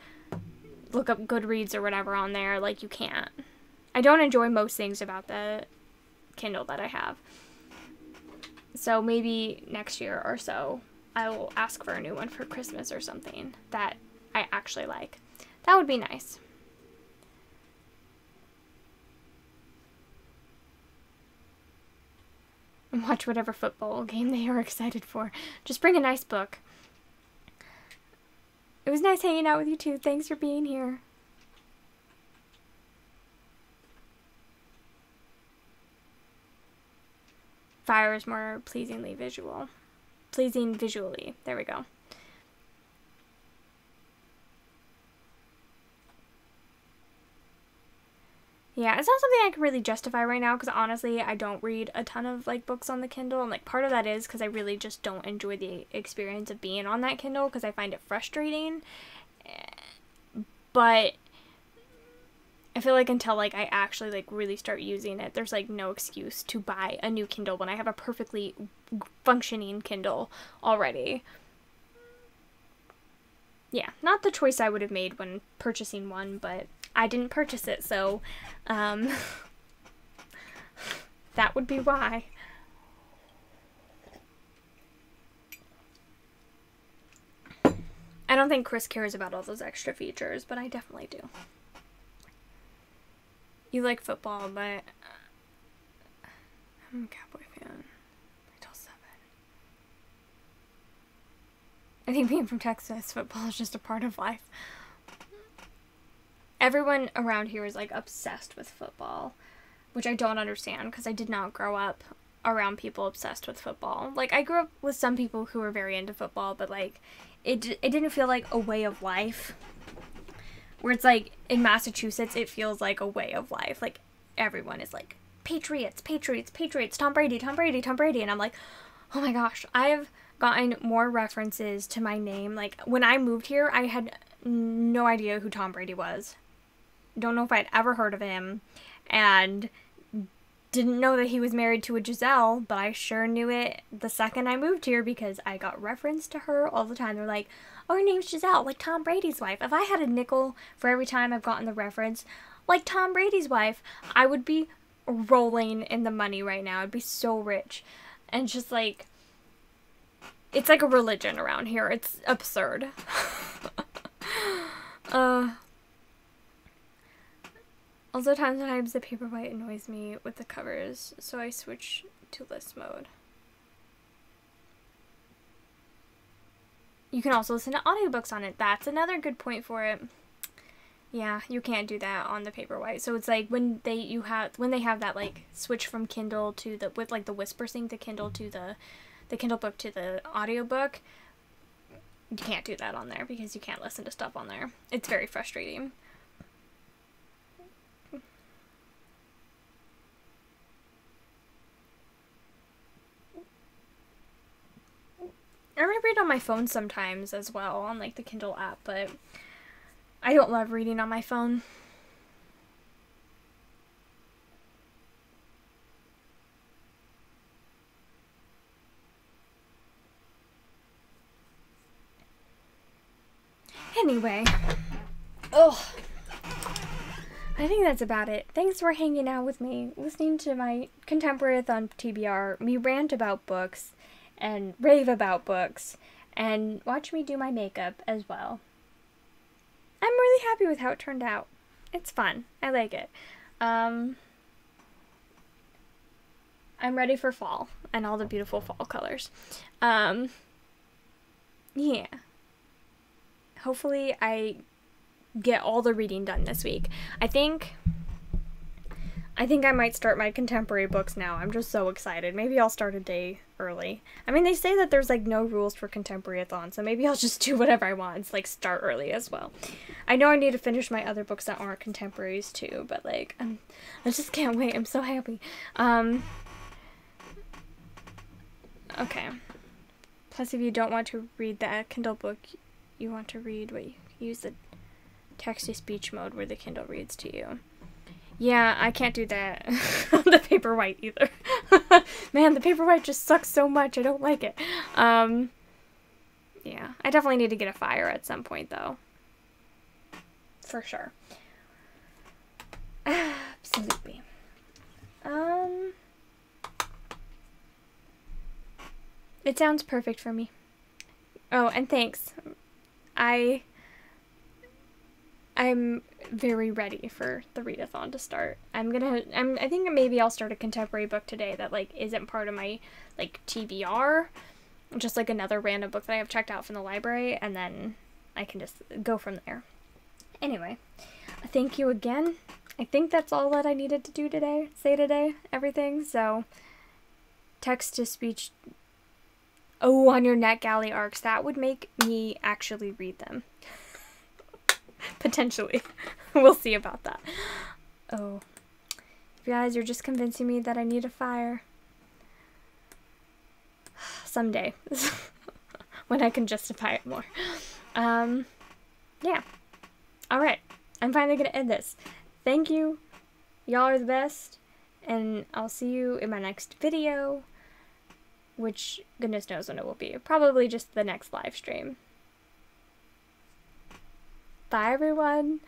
look up Goodreads or whatever on there, like, you can't. I don't enjoy most things about the Kindle that I have. So maybe next year or so, I will ask for a new one for Christmas or something that I actually like. That would be nice. And watch whatever football game they are excited for. Just bring a nice book. It was nice hanging out with you too. Thanks for being here. Fire is more pleasing visually. There we go. Yeah, it's not something I can really justify right now because honestly, I don't read a ton of like books on the Kindle, and like part of that is because I really just don't enjoy the experience of being on that Kindle because I find it frustrating. But I feel like until like I actually like really start using it, there's like no excuse to buy a new Kindle when I have a perfectly functioning Kindle already. Yeah, not the choice I would have made when purchasing one, but I didn't purchase it, so that would be why. I don't think Chris cares about all those extra features, but I definitely do. You like football, but I'm a Cowboy fan. Until 7. I think being from Texas, football is just a part of life. Everyone around here is like obsessed with football, which I don't understand because I did not grow up around people obsessed with football. Like, I grew up with some people who were very into football, but like it didn't feel like a way of life. Where it's like in Massachusetts, it feels like a way of life. Like, everyone is like, Patriots, Patriots, Patriots, Tom Brady, Tom Brady, Tom Brady. And I'm like, oh my gosh, I've gotten more references to my name. Like, when I moved here, I had no idea who Tom Brady was. Don't know if I'd ever heard of him. And didn't know that he was married to a Giselle, but I sure knew it the second I moved here because I got referenced to her all the time. They're like, oh, her name's Giselle, like Tom Brady's wife. If I had a nickel for every time I've gotten the reference, like Tom Brady's wife, I would be rolling in the money right now. I'd be so rich. And just like, it's like a religion around here. It's absurd. Also, sometimes the Paperwhite annoys me with the covers, so I switch to list mode. You can also listen to audiobooks on it. That's another good point for it. Yeah, you can't do that on the Paperwhite. So it's like when they have that like switch from Kindle to the with like the whisper sync the Kindle to the Kindle book to the audiobook. You can't do that on there because you can't listen to stuff on there. It's very frustrating. I read on my phone sometimes as well, on like the Kindle app, but I don't love reading on my phone. Anyway, I think that's about it. Thanks for hanging out with me, listening to my Contemporaryathon TBR, me rant about books, and rave about books, and watch me do my makeup as well. I'm really happy with how it turned out. It's fun. I like it. I'm ready for fall and all the beautiful fall colors. Yeah. Hopefully I get all the reading done this week. I think I might start my contemporary books now. I'm just so excited. Maybe I'll start a day early. I mean, they say that there's like no rules for Contemporaryathon, so maybe I'll just do whatever I want. It's like start early as well. I know I need to finish my other books that aren't contemporaries too, but like I just can't wait. I'm so happy. Okay. Plus, if you don't want to read the Kindle book, you want to read what you use the text-to-speech mode where the Kindle reads to you. Yeah, I can't do that on the Paperwhite either. Man, the Paperwhite just sucks so much. I don't like it. Yeah, I definitely need to get a fire at some point, though. For sure. Absolutely. It sounds perfect for me. Oh, and thanks. I'm very ready for the readathon to start. I think maybe I'll start a contemporary book today that like isn't part of my like TBR, just like another random book that I have checked out from the library, and then I can just go from there. Anyway, thank you again. I think that's all that I needed to do today, everything. So text to speech. Oh, on your NetGalley arcs, that would make me actually read them. Potentially. We'll see about that. Oh. You guys, you're just convincing me that I need a fire. Someday. When I can justify it more. Yeah. Alright. I'm finally gonna end this. Thank you. Y'all are the best. And I'll see you in my next video. Which, goodness knows when it will be. Probably just the next live stream. Bye, everyone.